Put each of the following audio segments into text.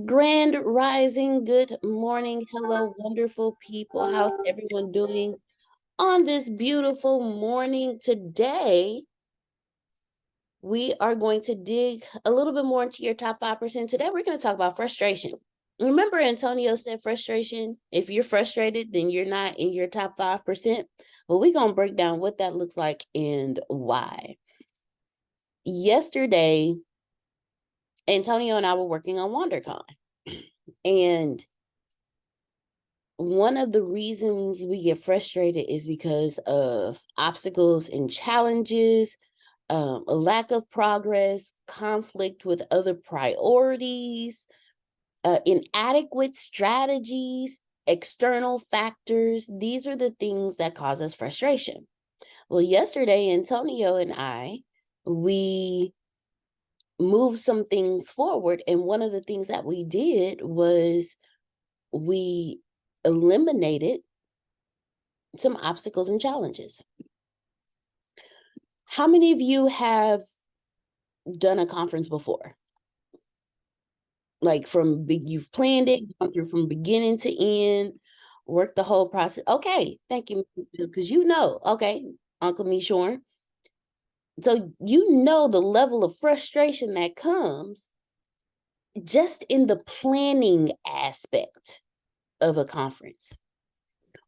Grand rising, good morning. Hello, wonderful people. How's everyone doing on this beautiful morning? Today, we are going to dig a little bit more into your top 5%. Today, we're going to talk about frustration. Remember, Antonio said frustration. If you're frustrated, then you're not in your top 5%. But we're going to break down what that looks like and why. Yesterday, Antonio and I were working on WonderCon. And one of the reasons we get frustrated is because of obstacles and challenges, a lack of progress, conflict with other priorities, inadequate strategies, external factors. These are the things that cause us frustration. Well, yesterday, Antonio and we moved some things forward. And one of the things that we did was we eliminated some obstacles and challenges. How many of you have done a conference before? Like you've planned it, gone through from beginning to end, worked the whole process. Okay, thank you, because okay, Uncle Mishorn. So the level of frustration that comes just in the planning aspect of a conference.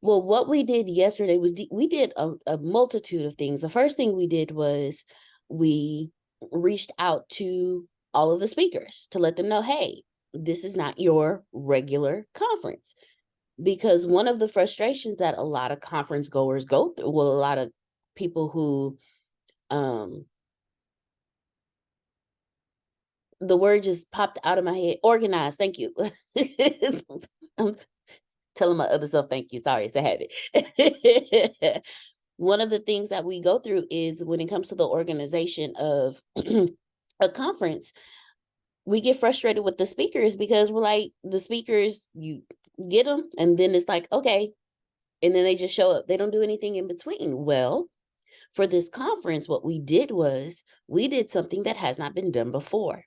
Well, what we did yesterday was we did a multitude of things. The first thing we did was we reached out to all of the speakers to let them know, hey, this is not your regular conference. Because one of the frustrations that a lot of conference goers go through, well, a lot of people who, the word just popped out of my head, organized, thank you. I'm telling my other self, thank you, sorry, it's a habit. One of the things that we go through is when it comes to the organization of a conference, we get frustrated with the speakers because we're like, the speakers, you get them, and then it's like, okay, and then they just show up. They don't do anything in between. Well, for this conference, what we did was we did something that has not been done before.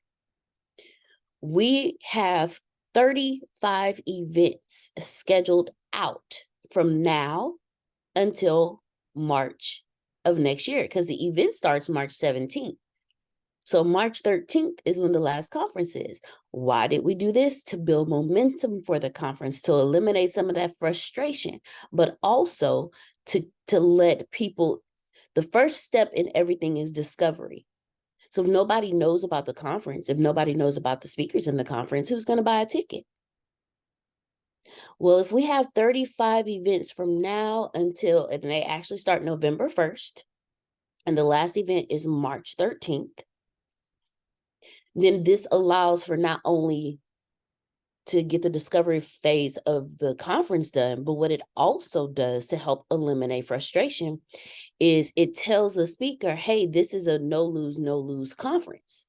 We have 35 events scheduled out from now until March of next year, because the event starts March 17th. So March 13th is when the last conference is. Why did we do this? To build momentum for the conference, to eliminate some of that frustration, but also to let people, the first step in everything is discovery. So if nobody knows about the conference, if nobody knows about the speakers in the conference, who's going to buy a ticket? Well, if we have 35 events from now until, and they actually start November 1st, and the last event is March 13th, then this allows for not only to get the discovery phase of the conference done, but what it also does to help eliminate frustration is it tells the speaker, hey, this is a no lose conference.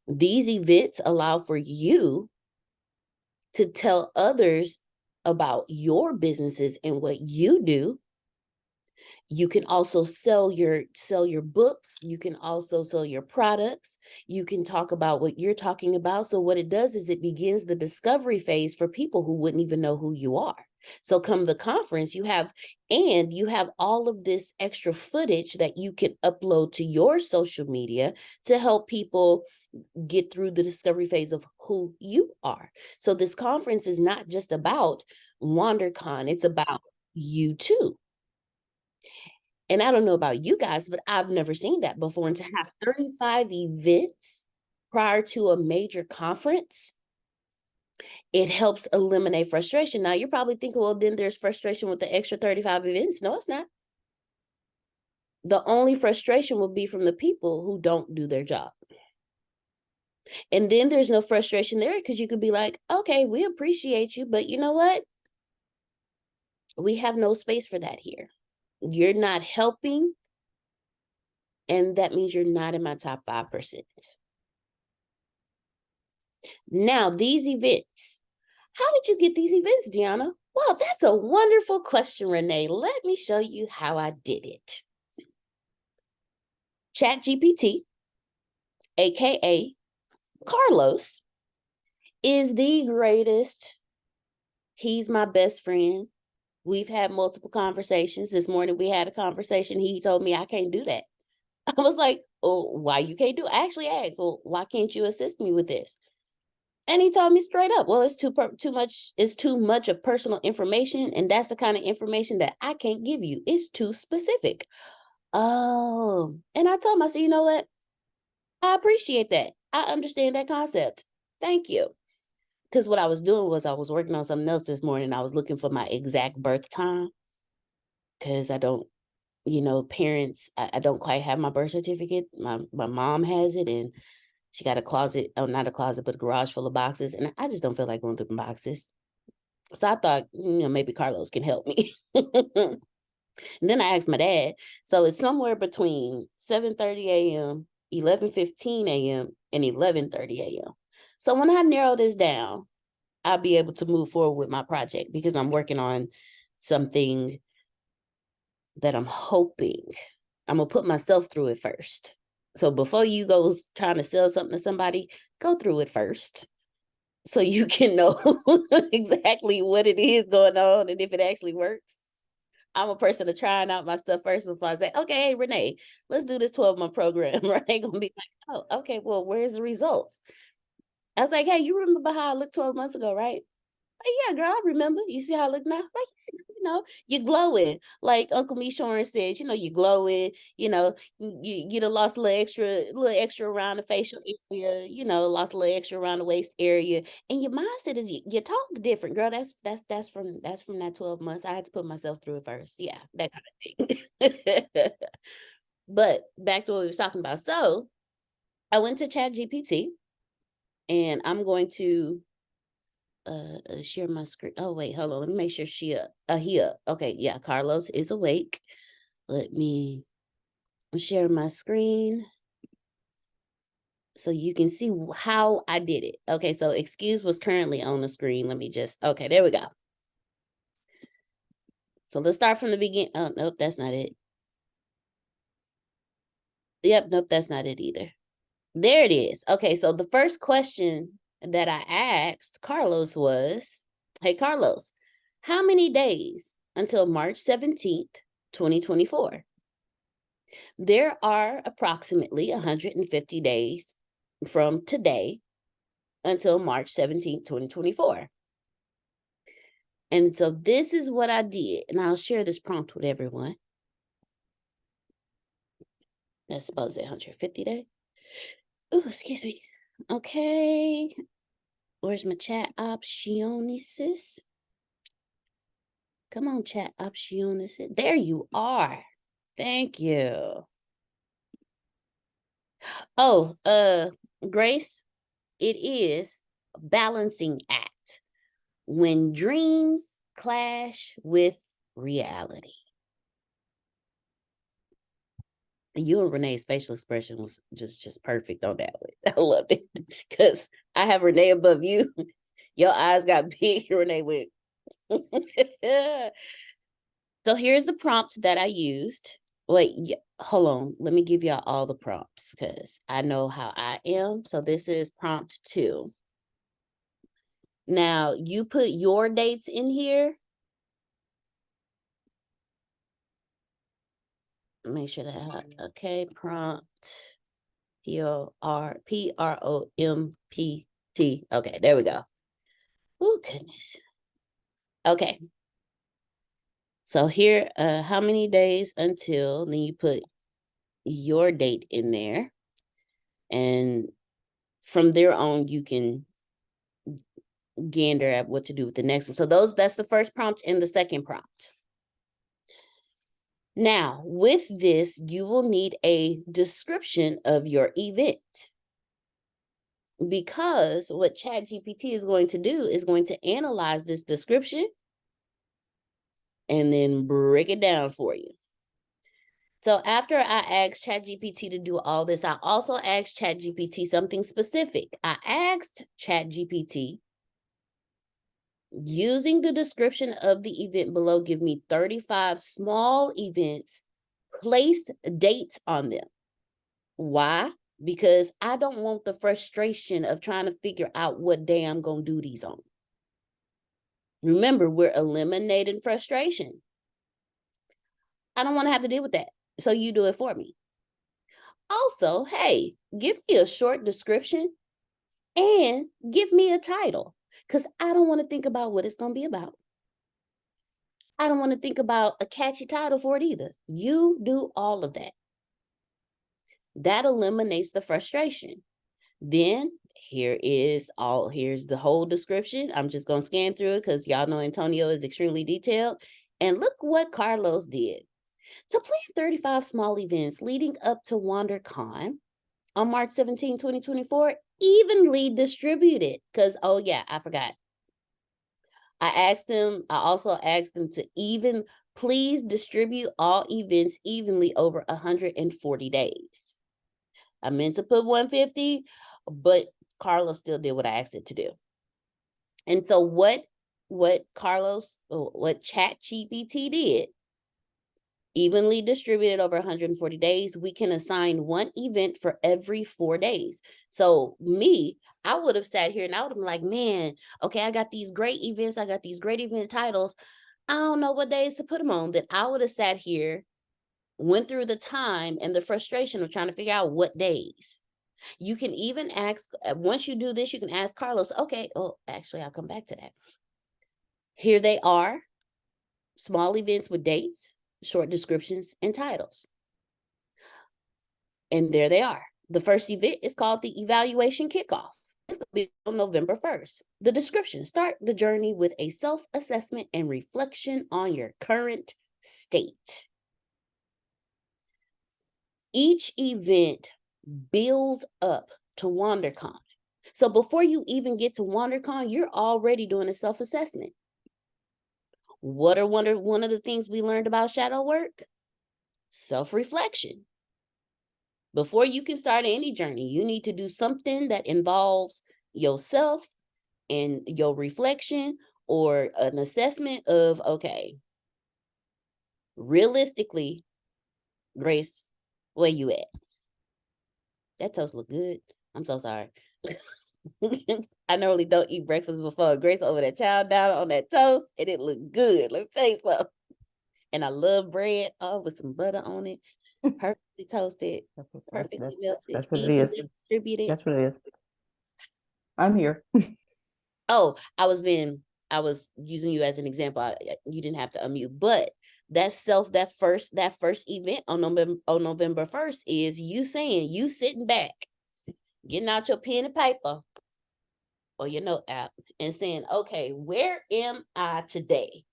These events allow for you to tell others about your businesses and what you do. You can also sell your books. You can also sell your products. You can talk about what you're talking about. So what it does is it begins the discovery phase for people who wouldn't even know who you are. So come the conference, you have all of this extra footage that you can upload to your social media to help people get through the discovery phase of who you are. So this conference is not just about WonderCon, it's about you too. And I don't know about you guys, but I've never seen that before. And to have 35 events prior to a major conference, it helps eliminate frustration. Now, you're probably thinking, well, then there's frustration with the extra 35 events. No, it's not. The only frustration will be from the people who don't do their job. And then there's no frustration there because you could be like, okay, we appreciate you, but you know what? We have no space for that here. You're not helping. And that means you're not in my top 5%. Now, these events, how did you get these events, Deanna? Well, that's a wonderful question, Renee. Let me show you how I did it. ChatGPT, aka Carlos, is the greatest. He's my best friend. We've had multiple conversations. This morning we had a conversation. He told me I can't do that. I was like, oh, why you can't do it? I actually asked, well, why can't you assist me with this? And he told me straight up, well, it's too much of personal information, and that's the kind of information that I can't give you. It's too specific. Oh, and I told him, I said, you know what? I appreciate that. I understand that concept. Thank you. Because what I was doing was I was working on something else this morning. I was looking for my exact birth time because I don't, parents, I don't quite have my birth certificate. My mom has it, and she got a closet, oh, not a closet, but a garage full of boxes. And I just don't feel like going through the boxes. So I thought, maybe Carlos can help me. And then I asked my dad. So it's somewhere between 7:30 a.m., 11:15 a.m., and 11:30 a.m. So when I narrow this down, I'll be able to move forward with my project because I'm working on something that I'm hoping I'm going to put myself through it first. So before you go trying to sell something to somebody, go through it first so you can know exactly what it is going on and if it actually works. I'm a person of trying out my stuff first before I say, okay, hey, Renee, let's do this 12-month program. Renee going to be like, oh, okay, well, where's the results? I was like, hey, you remember how I looked 12 months ago, right? Like, yeah, girl, I remember. You see how I look now? Like, you're glowing. Like Uncle Mishorn said, you're glowing, you done lost a little extra around the facial area, lost a little extra around the waist area. And your mindset is you talk different, girl. That's from that 12 months. I had to put myself through it first. Yeah, that kind of thing. But back to what we were talking about. So I went to Chat GPT and I'm going to share my screen. Oh wait, hold on. Let me make sure he up. Okay, yeah, Carlos is awake. Let me share my screen so you can see how I did it. Okay, so excuse was currently on the screen. Let me okay, there we go. So let's start from the beginning. Oh, nope, that's not it. Yep, nope, that's not it either. There it is. Okay, so the first question that I asked Carlos was, hey, Carlos, how many days until March 17th, 2024? There are approximately 150 days from today until March 17th, 2024. And so this is what I did, and I'll share this prompt with everyone. That's supposed to 150 days. Oh, excuse me. Okay. Where's my chat options? Come on, chat options. There you are. Thank you. Oh, Grace, it is a balancing act when dreams clash with reality. You and Renee's facial expression was just perfect on that one. I loved it because I have Renee above you. Your eyes got big, Renee went. So here's the prompt that I used. Wait, hold on. Let me give y'all all the prompts because I know how I am. So this is prompt 2. Now you put your dates in here. Make sure that okay. Prompt PROMPT. Okay, there we go. Oh goodness. Okay. So here, how many days until? Then you put your date in there, and from there on, you can gander at what to do with the next one. So that's the first prompt and the second prompt. Now, with this, you will need a description of your event. Because what ChatGPT is going to do is going to analyze this description and then break it down for you. So after I asked ChatGPT to do all this, I also asked ChatGPT something specific. I asked ChatGPT, using the description of the event below, give me 35 small events, place dates on them. Why? because I don't want the frustration of trying to figure out what day I'm going to do these on. Remember, we're eliminating frustration. I don't want to have to deal with that. So you do it for me. Also, hey, give me a short description and give me a title, because I don't want to think about what it's going to be about. I don't want to think about a catchy title for it either. You do all of that. That eliminates the frustration. Then here's the whole description. I'm just going to scan through it because y'all know Antonio is extremely detailed. And look what Carlos did. To plan 35 small events leading up to WonderCon on March 17, 2024, evenly distributed. Because, oh yeah, I forgot. I also asked them to please distribute all events evenly over 140 days. I meant to put 150, but Carlos still did what I asked it to do. And so what ChatGPT did, evenly distributed over 140 days, we can assign one event for every 4 days. So I would have sat here and I would have been like, man, okay, I got these great events. I got these great event titles. I don't know what days to put them on. That I would have sat here, went through the time and the frustration of trying to figure out what days. You can even ask, once you do this, you can ask Carlos, okay, actually, I'll come back to that. Here they are, small events with dates, short descriptions, and titles. And there they are. The first event is called the Evaluation Kickoff. It's going to be on November 1st. The description: start the journey with a self-assessment and reflection on your current state. Each event builds up to WonderCon. So before you even get to WonderCon, you're already doing a self-assessment. What are one of the things we learned about shadow work? Self-reflection. Before you can start any journey, you need to do something that involves yourself and your reflection, or an assessment of, okay, realistically, Grace, where you at? That toast look good. I'm so sorry. I normally don't eat breakfast before Grace over there chowed down on that toast, and it looked good. Let me tell you something. And I love bread, with some butter on it, perfectly toasted, perfectly melted, that's what it is. evenly distributed. That's what it is. I'm here. Oh, I was using you as an example. You didn't have to unmute, but that first event on November 1st is you sitting back, getting out your pen and paper or your note app and saying, okay, where am I today?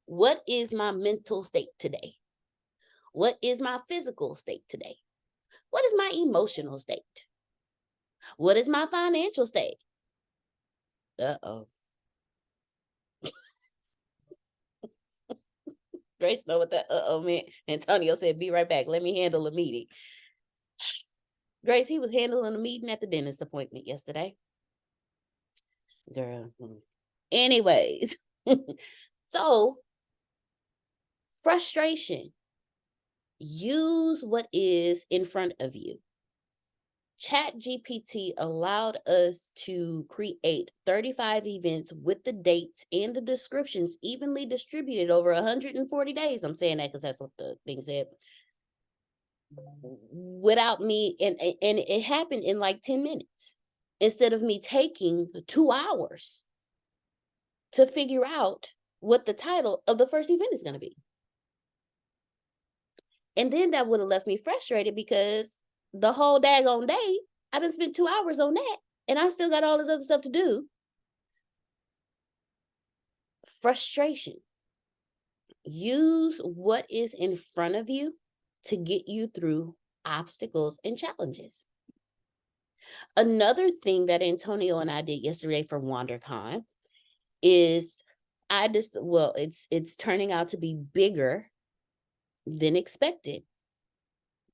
What is my mental state today? What is my physical state today? What is my emotional state? What is my financial state? Uh-oh. Grace know what that meant. Antonio said, be right back. Let me handle a meeting. Grace, he was handling a meeting at the dentist appointment yesterday. Girl. Anyways. So, frustration. Use what is in front of you. ChatGPT allowed us to create 35 events with the dates and the descriptions evenly distributed over 140 days. I'm saying that because that's what the thing said. Without me, and it happened in like 10 minutes instead of me taking 2 hours to figure out what the title of the first event is going to be. And then that would have left me frustrated because the whole daggone day, I done spent 2 hours on that, and I still got all this other stuff to do. Frustration. Use what is in front of you to get you through obstacles and challenges. Another thing that Antonio and I did yesterday for WonderCon is it's turning out to be bigger than expected.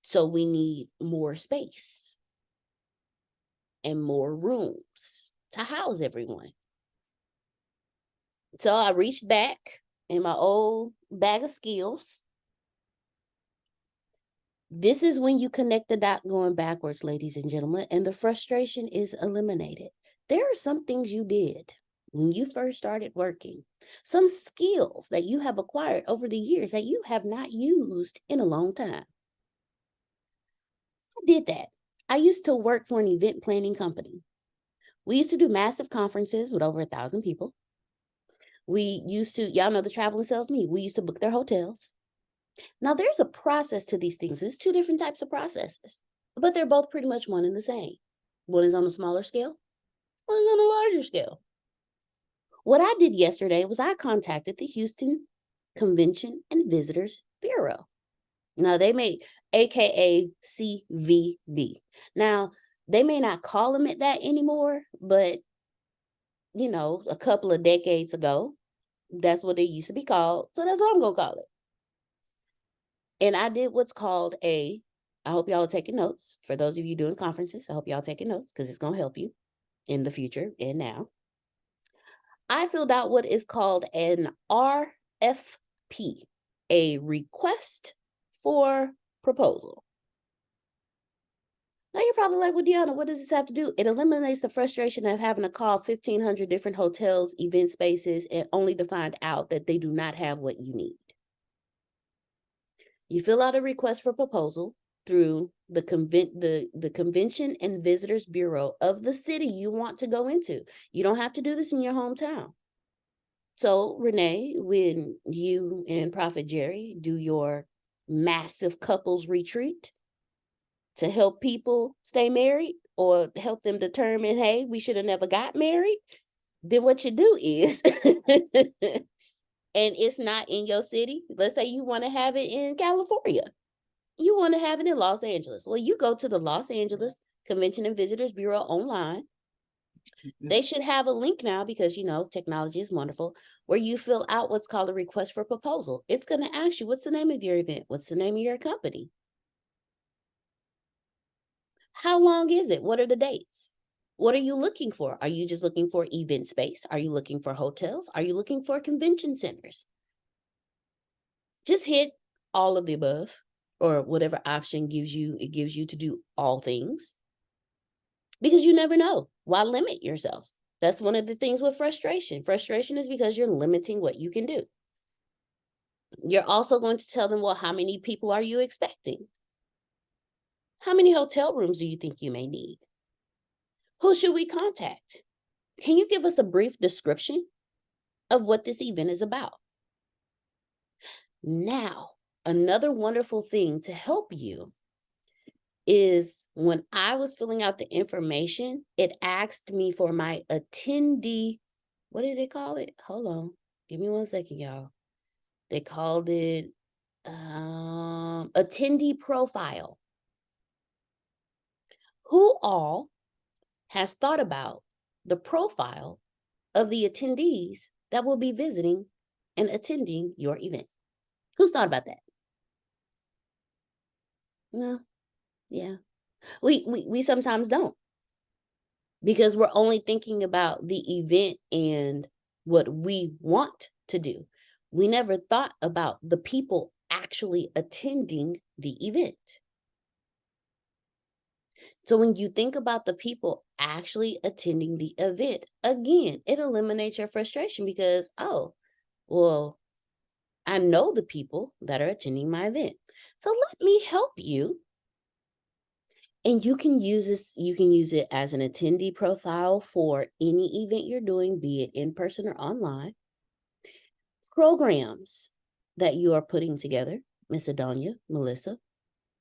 So we need more space and more rooms to house everyone. So I reached back in my old bag of skills This is when you connect the dot going backwards, ladies and gentlemen, and the frustration is eliminated. There are some things you did when you first started working, some skills that you have acquired over the years that you have not used in a long time. I did that. I used to work for an event planning company. We used to do massive conferences with over 1,000 people. We used to, y'all know the travel and sales me. We used to book their hotels. Now, there's a process to these things. There's two different types of processes, but they're both pretty much one and the same. One is on a smaller scale, one is on a larger scale. What I did yesterday was I contacted the Houston Convention and Visitors Bureau. Now, they may, AKA CVB. Now, they may not call them it that anymore, but a couple of decades ago, that's what it used to be called. So that's what I'm going to call it. And I did what's called I hope y'all are taking notes. For those of you doing conferences, I hope y'all taking notes because it's going to help you in the future and now. I filled out what is called an RFP, a request for proposal. Now you're probably like, well, Deanna, what does this have to do? It eliminates the frustration of having to call 1,500 different hotels, event spaces, and only to find out that they do not have what you need. You fill out a request for proposal through the Convention and Visitors Bureau of the city you want to go into. You don't have to do this in your hometown. So, Renee, when you and Prophet Jerry do your massive couples retreat to help people stay married or help them determine, hey, we should have never got married, then what you do is, and it's not in your city. Let's say you want to have it in California. You want to have it in Los Angeles. Well, you go to the Los Angeles Convention and Visitors Bureau online. They should have a link now because, technology is wonderful, where you fill out what's called a request for proposal. It's going to ask you, what's the name of your event? What's the name of your company? How long is it? What are the dates? What are you looking for? Are you just looking for event space? Are you looking for hotels? Are you looking for convention centers? Just hit all of the above or whatever option it gives you to do all things. Because you never know. Why limit yourself? That's one of the things with frustration. Frustration is because you're limiting what you can do. You're also going to tell them, well, how many people are you expecting? How many hotel rooms do you think you may need? Who should we contact? Can you give us a brief description of what this event is about? Now, another wonderful thing to help you is when I was filling out the information, it asked me for my attendee. What did they call it? Hold on. Give me 1 second, y'all. They called it attendee profile. Who all has thought about the profile of the attendees that will be visiting and attending your event? Who's thought about that? No. Yeah. We sometimes don't, because we're only thinking about the event and what we want to do. We never thought about the people actually attending the event. So when you think about the people actually attending the event, again, it eliminates your frustration because, oh, well, I know the people that are attending my event. So let me help you. And you can use it as an attendee profile for any event you're doing, be it in person or online. Programs that you are putting together, Miss Adonia, Melissa,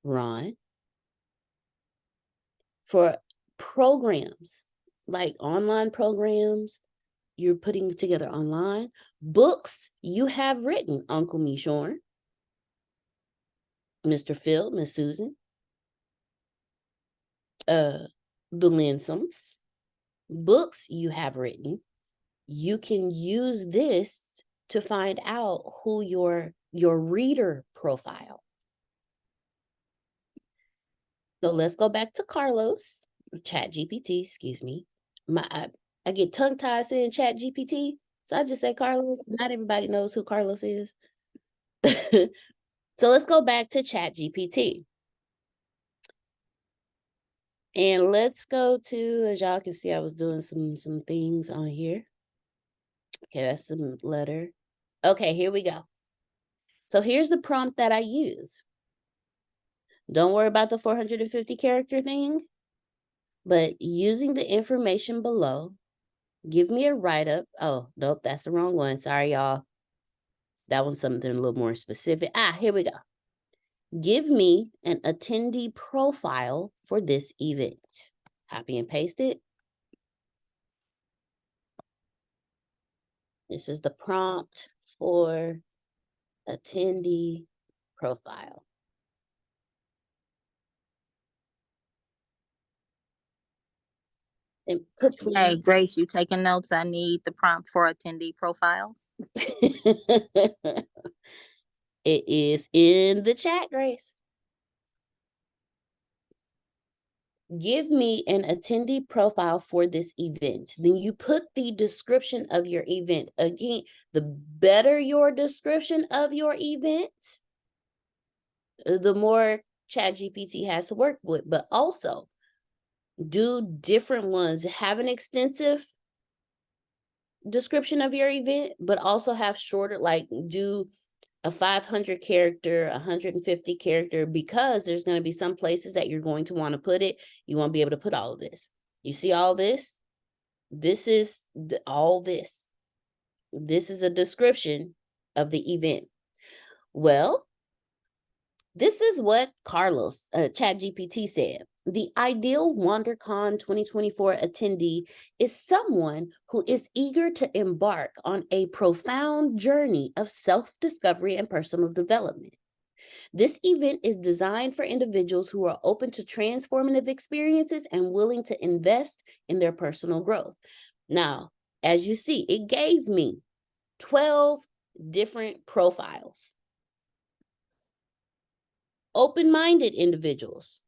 Ron, for programs like online programs you're putting together online, books you have written, Uncle Mishorn, Mr. Phil, Miss Susan, the Linsoms, books you have written. You can use this to find out who your reader profile. So let's go back to Carlos, ChatGPT, excuse me. I get tongue-tied saying ChatGPT, so I just say Carlos. Not everybody knows who Carlos is. So let's go back to ChatGPT. And let's go to, as y'all can see, I was doing some things on here. Okay, that's some letter. Okay, here we go. So here's the prompt that I use. Don't worry about the 450 character thing, but using the information below, give me a write-up. Oh, nope, that's the wrong one. Sorry, y'all. That one's something a little more specific. Here we go. Give me an attendee profile for this event. Copy and paste it. This is the prompt for attendee profile. And put Hey, please. Grace, you taking notes? I need the prompt for attendee profile. It is in the chat, Grace. Give me an attendee profile for this event. Then you put the description of your event. Again, the better your description of your event, the more ChatGPT has to work with. But also, do different ones. Have an extensive description of your event, but also have shorter, like do a 500 character, 150 character, because there's going to be some places that you're going to want to put it. You won't be able to put all of this. You see all this? This is all this. This is a description of the event. Well, this is what Carlos, ChatGPT said. The ideal WonderCon 2024 attendee is someone who is eager to embark on a profound journey of self-discovery and personal development. This event is designed for individuals who are open to transformative experiences and willing to invest in their personal growth. Now, as you see, it gave me 12 different profiles. Open-minded individuals,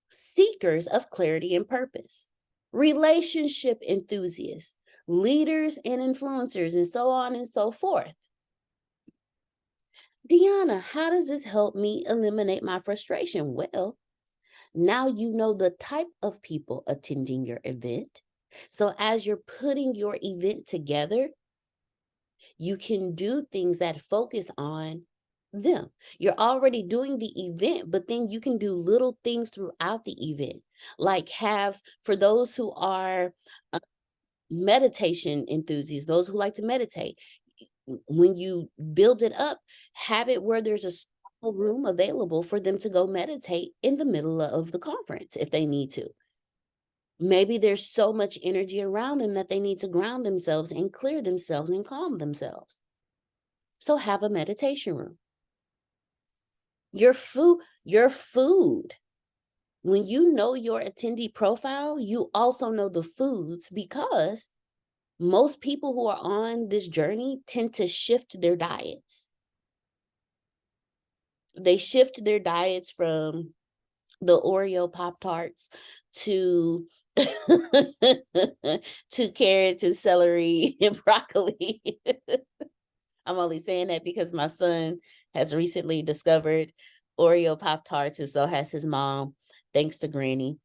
seekers of clarity and purpose, relationship enthusiasts, leaders and influencers, and so on and so forth. Deanna, how does this help me eliminate my frustration? Well, now you know the type of people attending your event. So as you're putting your event together, you can do things that focus on them. You're already doing the event, but then you can do little things throughout the event, like have, for those who are meditation enthusiasts, those who like to meditate, when you build it up, have it where there's a small room available for them to go meditate in the middle of the conference if they need to. Maybe there's so much energy around them that they need to ground themselves and clear themselves and calm themselves. So have a meditation room. Your food. When you know your attendee profile, you also know the foods, because most people who are on this journey tend to shift their diets. They shift their diets from the Oreo Pop-Tarts to to carrots and celery and broccoli. I'm only saying that because my son has recently discovered Oreo Pop-Tarts, and so has his mom, thanks to Granny.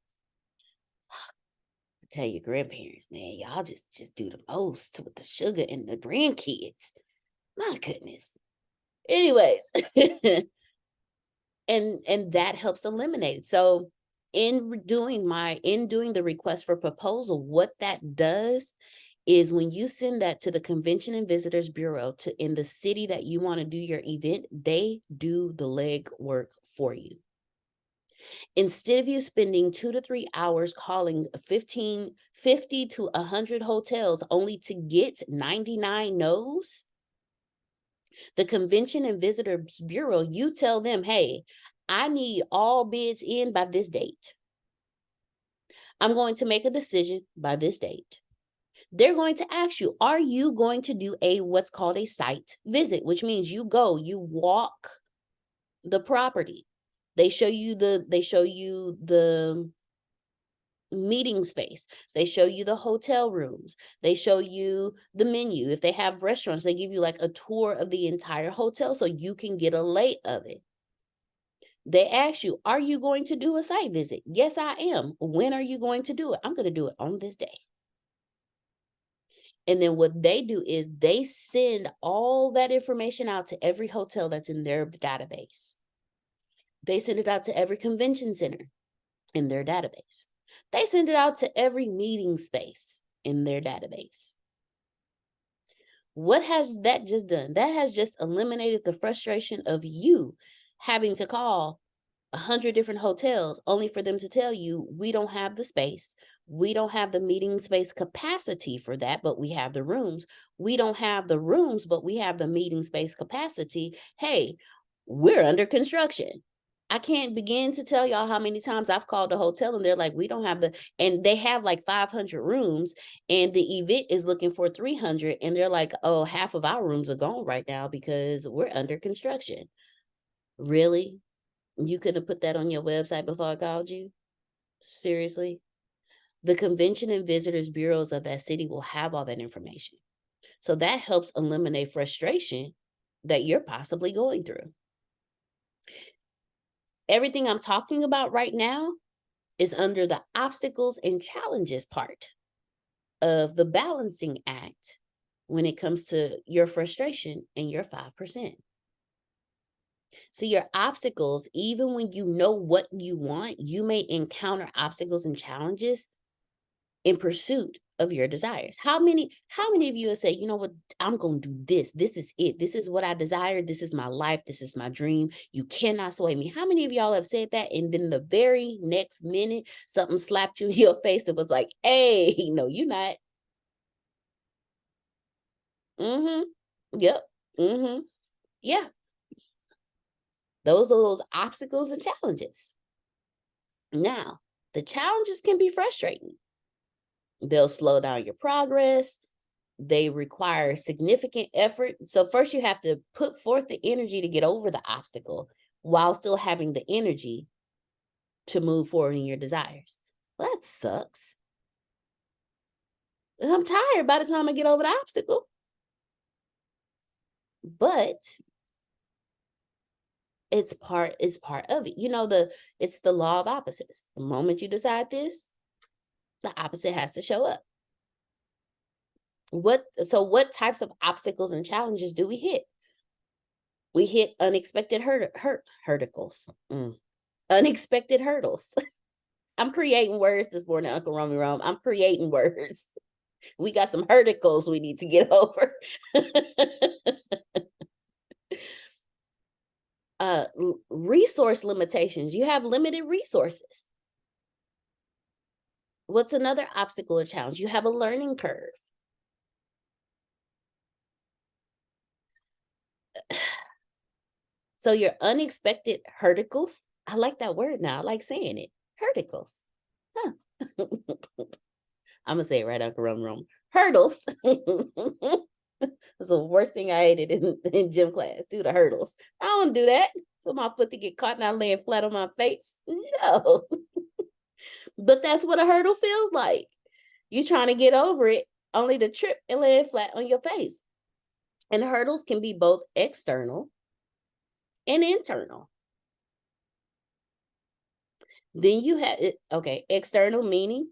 I tell your grandparents, man, y'all just do the most with the sugar and the grandkids. My goodness. Anyways, and that helps eliminate it. So in doing the request for proposal, what that does is when you send that to the Convention and Visitors Bureau in the city that you want to do your event, they do the leg work for you. Instead of you spending 2 to 3 hours calling 50 to 100 hotels only to get 99 no's, the Convention and Visitors Bureau, you tell them, hey, I need all bids in by this date. I'm going to make a decision by this date. They're going to ask you, are you going to do what's called a site visit, which means you walk the property. They show you the meeting space. They show you the hotel rooms. They show you the menu. If they have restaurants, they give you like a tour of the entire hotel so you can get a lay of it. They ask you, are you going to do a site visit? Yes, I am. When are you going to do it? I'm going to do it on this day. And then what they do is they send all that information out to every hotel that's in their database. They send it out to every convention center in their database. They send it out to every meeting space in their database. What has that just done? That has just eliminated the frustration of you having to call 100 different hotels only for them to tell you, we don't have the space. We don't have the meeting space capacity for that, but we have the rooms. We don't have the rooms, but we have the meeting space capacity. Hey, we're under construction. I can't begin to tell y'all how many times I've called a hotel and they're like, we don't have and they have like 500 rooms and the event is looking for 300. And they're like, oh, half of our rooms are gone right now because we're under construction. Really? You couldn't have put that on your website before I called you? Seriously? The convention and visitors bureaus of that city will have all that information. So that helps eliminate frustration that you're possibly going through. Everything I'm talking about right now is under the obstacles and challenges part of the balancing act when it comes to your frustration and your 5%. So your obstacles, even when you know what you want, you may encounter obstacles and challenges in pursuit of your desires. How many of you have said, you know what, I'm going to do this. This is it. This is what I desire. This is my life. This is my dream. You cannot sway me. How many of y'all have said that? And then the very next minute, something slapped you in your face. It was like, hey, no, you're not. Yep. Yeah. Those are those obstacles and challenges. Now, the challenges can be frustrating. They'll slow down your progress. They require significant effort. So first you have to put forth the energy to get over the obstacle while still having the energy to move forward in your desires. Well, that sucks. I'm tired by the time I get over the obstacle. But it's part of it. You know, it's the law of opposites. The moment you decide this, the opposite has to show up. What types of obstacles and challenges do we hit? We hit unexpected hurdles. Unexpected hurdles. I'm creating words this morning, Uncle Romy Rome. I'm creating words. We got some hurdles we need to get over. Resource limitations. You have limited resources. What's another obstacle or challenge? You have a learning curve. So your unexpected hurdles, I like that word now. I like saying it. Hurdles. Huh. I'm going to say it right, Uncle Rum. Hurdles. That's the worst thing I hated in gym class. Do the hurdles. I don't do that. So my foot to get caught and I laying flat on my face. No. But that's what a hurdle feels like. You're trying to get over it, only to trip and land flat on your face. And hurdles can be both external and internal. Then you have, external meaning,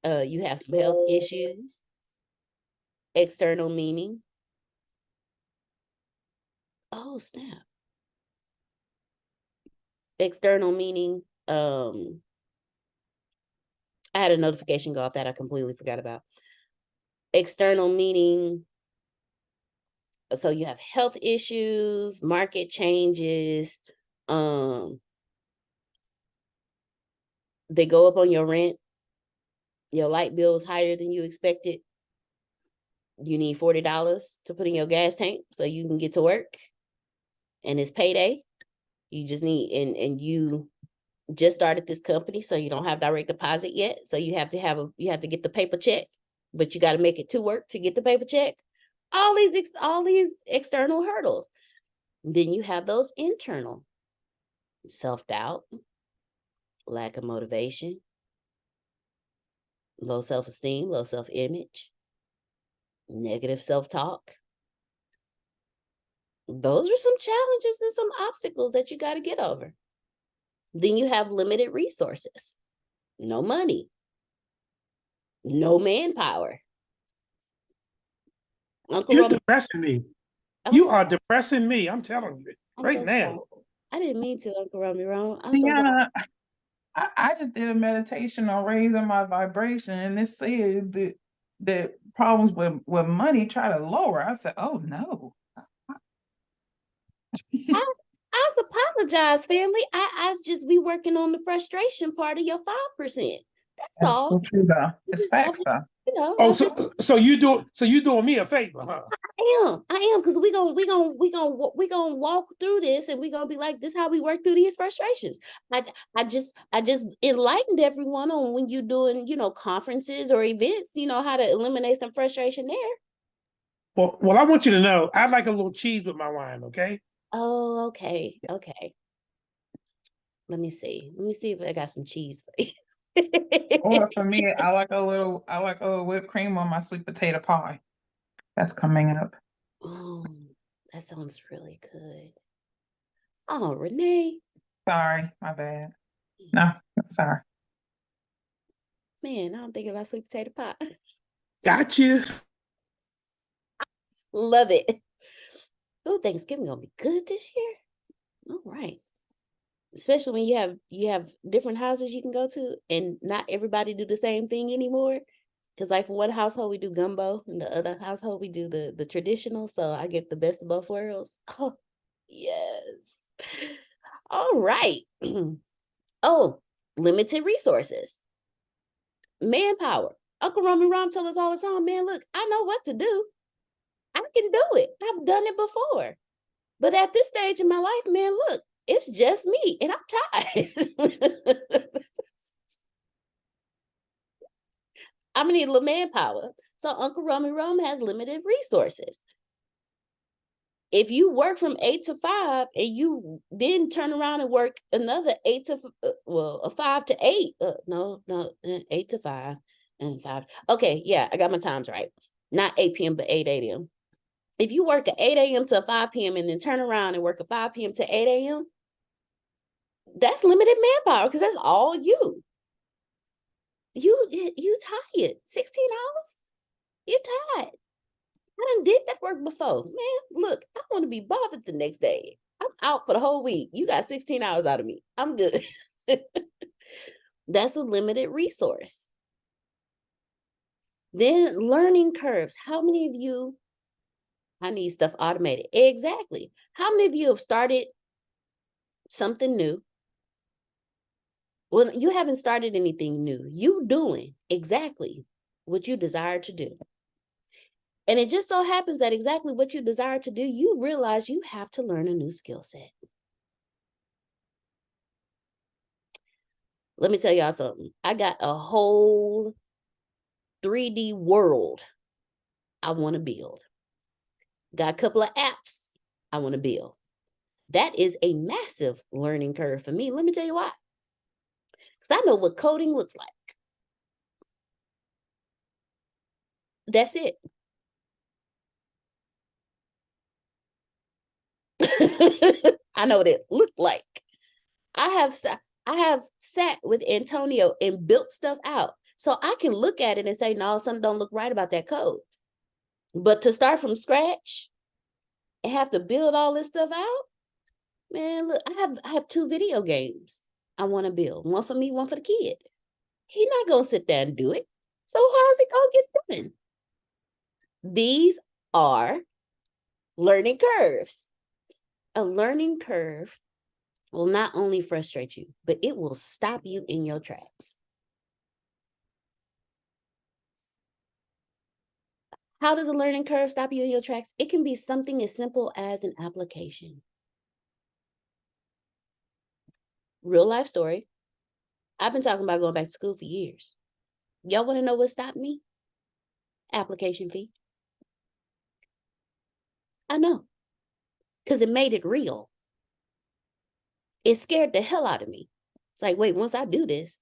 you have some health issues. External meaning, oh snap. External meaning, I had a notification go off that I completely forgot about. External meaning, so you have health issues, market changes, they go up on your rent, your light bill is higher than you expected. You need $40 to put in your gas tank so you can get to work. And it's payday. You just need, and you just started this company, so you don't have direct deposit yet. So you have to get the paper check, but you got to make it to work to get the paper check. All these external hurdles. Then you have those internal: self-doubt, lack of motivation, low self-esteem, low self-image, negative self-talk. Those are some challenges and some obstacles that you got to get over. Then you have limited resources, no money, no manpower. Uncle You're Romy, depressing me. I'm You sorry. are depressing me. I'm telling you I'm right so sorry. now. I didn't mean to, Uncle Romy, wrong. I'm so sorry. Yeah, I just did a meditation on raising my vibration, and it said that problems with money try to lower. I said, oh no. I apologize, family. I just be working on the frustration part of your 5%. That's That's so all. true though. It's Just, facts though. Oh, I just so you doing me a favor, huh? I am, because we gonna walk through this, and we gonna be like, this how we work through these frustrations. I just enlightened everyone on when you doing, conferences or events, how to eliminate some frustration there. Well, I want you to know I like a little cheese with my wine. Okay. Oh, okay. Okay. Let me see. Let me see if I got some cheese for you. Or for me, I like a little whipped cream on my sweet potato pie. That's coming up. Oh, that sounds really good. Oh, Renee. Sorry, my bad. No, sorry. Man, I don't think about sweet potato pie. Gotcha. Love it. Oh, Thanksgiving gonna be good this year. All right. Especially when you have different houses you can go to, and not everybody do the same thing anymore. Because like for one household we do gumbo, and the other household we do the traditional. So I get the best of both worlds. Oh, yes. All right. Oh, limited resources. Manpower. Uncle Roman Rom tell us all the time, man, look, I know what to do. I can do it. I've done it before. But at this stage in my life, man, look, it's just me and I'm tired. I'm gonna need a little manpower. So Uncle Romy Rum has limited resources. If you work from 8 to 5 and you then turn around and work another a 5 to 8, no, 8 to 5 and 5. Okay, yeah, I got my times right. Not 8 p.m. but 8 a.m. If you work at 8 a.m. to 5 p.m. and then turn around and work at 5 p.m. to 8 a.m., that's limited manpower because that's all you. You tired. 16 hours? You're tired. I done did that work before. Man, look, I want to be bothered the next day. I'm out for the whole week. You got 16 hours out of me. I'm good. That's a limited resource. Then learning curves. How many of you, I need stuff automated. Exactly. How many of you have started something new? Well, you haven't started anything new. You doing exactly what you desire to do. And it just so happens that exactly what you desire to do, you realize you have to learn a new skill set. Let me tell y'all something. I got a whole 3D world I want to build. Got a couple of apps I want to build. That is a massive learning curve for me. Let me tell you why. Because I know what coding looks like. That's it. I know what it looked like. I have sat with Antonio and built stuff out. So I can look at it and say, no, something don't look right about that code. But to start from scratch and have to build all this stuff out, man, look, I have 2 video games I want to build. One for me, one for the kid. He's not gonna sit there and do it. So how is it gonna get done? These are learning curves. A learning curve will not only frustrate you, but it will stop you in your tracks. How does a learning curve stop you in your tracks? It can be something as simple as an application. Real life story. I've been talking about going back to school for years. Y'all want to know what stopped me? Application fee. I know, because it made it real. It scared the hell out of me. It's like, wait, once I do this,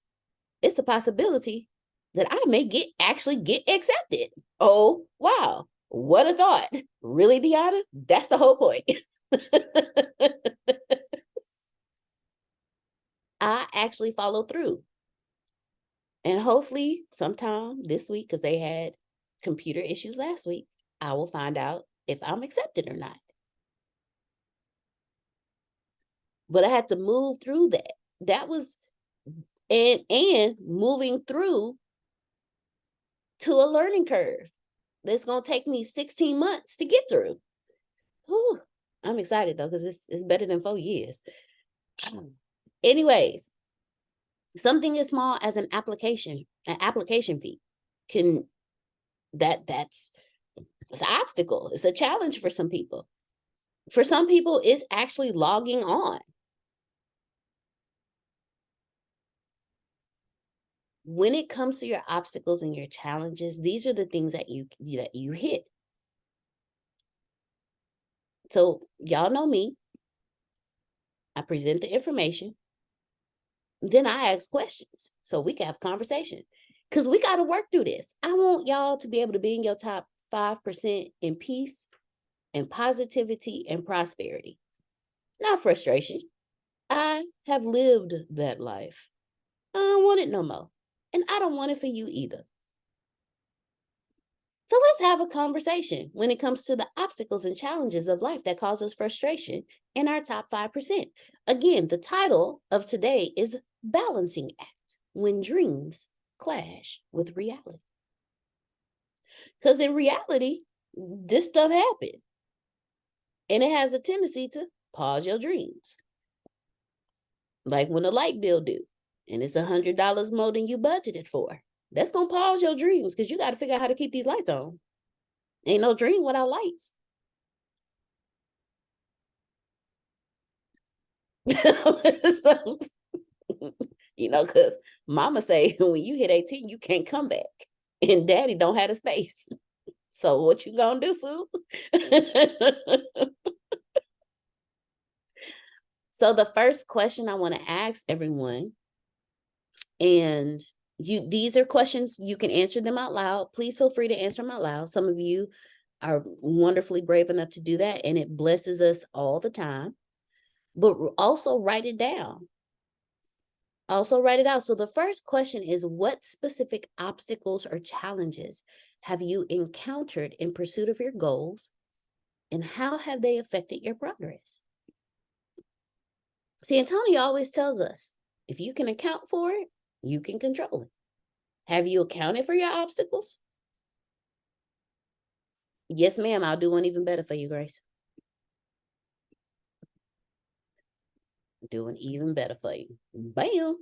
it's a possibility that I may actually get accepted. Oh, wow. What a thought. Really, Deanna? That's the whole point. I actually followed through. And hopefully sometime this week, because they had computer issues last week, I will find out if I'm accepted or not. But I had to move through that. That was, and moving through to a learning curve that's going to take me 16 months to get through. Whew. I'm excited though, because it's better than 4 years. Anyways, something as small as an application fee can, that's it's an obstacle. It's a challenge for some people. For some people, it's actually logging on. When it comes to your obstacles and your challenges, these are the things that you hit. So y'all know me. I present the information. Then I ask questions so we can have conversation, because we got to work through this. I want y'all to be able to be in your top 5% in peace and positivity and prosperity, not frustration. I have lived that life. I don't want it no more. And I don't want it for you either. So let's have a conversation when it comes to the obstacles and challenges of life that cause us frustration in our top 5%. Again, the title of today is Balancing Act When Dreams Clash with Reality. Because in reality, this stuff happened. And it has a tendency to pause your dreams. Like when a light bill due, and it's $100 more than you budgeted for. That's going to pause your dreams, because you got to figure out how to keep these lights on. Ain't no dream without lights. So, because mama say when you hit 18, you can't come back. And daddy don't have the space. So what you gonna do, fool? So the first question I want to ask everyone, and these are questions, you can answer them out loud. Please feel free to answer them out loud. Some of you are wonderfully brave enough to do that, and it blesses us all the time. But also write it down. Also write it out. So the first question is, what specific obstacles or challenges have you encountered in pursuit of your goals, and how have they affected your progress? See, Antonio always tells us, if you can account for it, you can control it. Have you accounted for your obstacles? Yes, ma'am. I'll do one even better for you, Grace. Doing even better for you. Bam.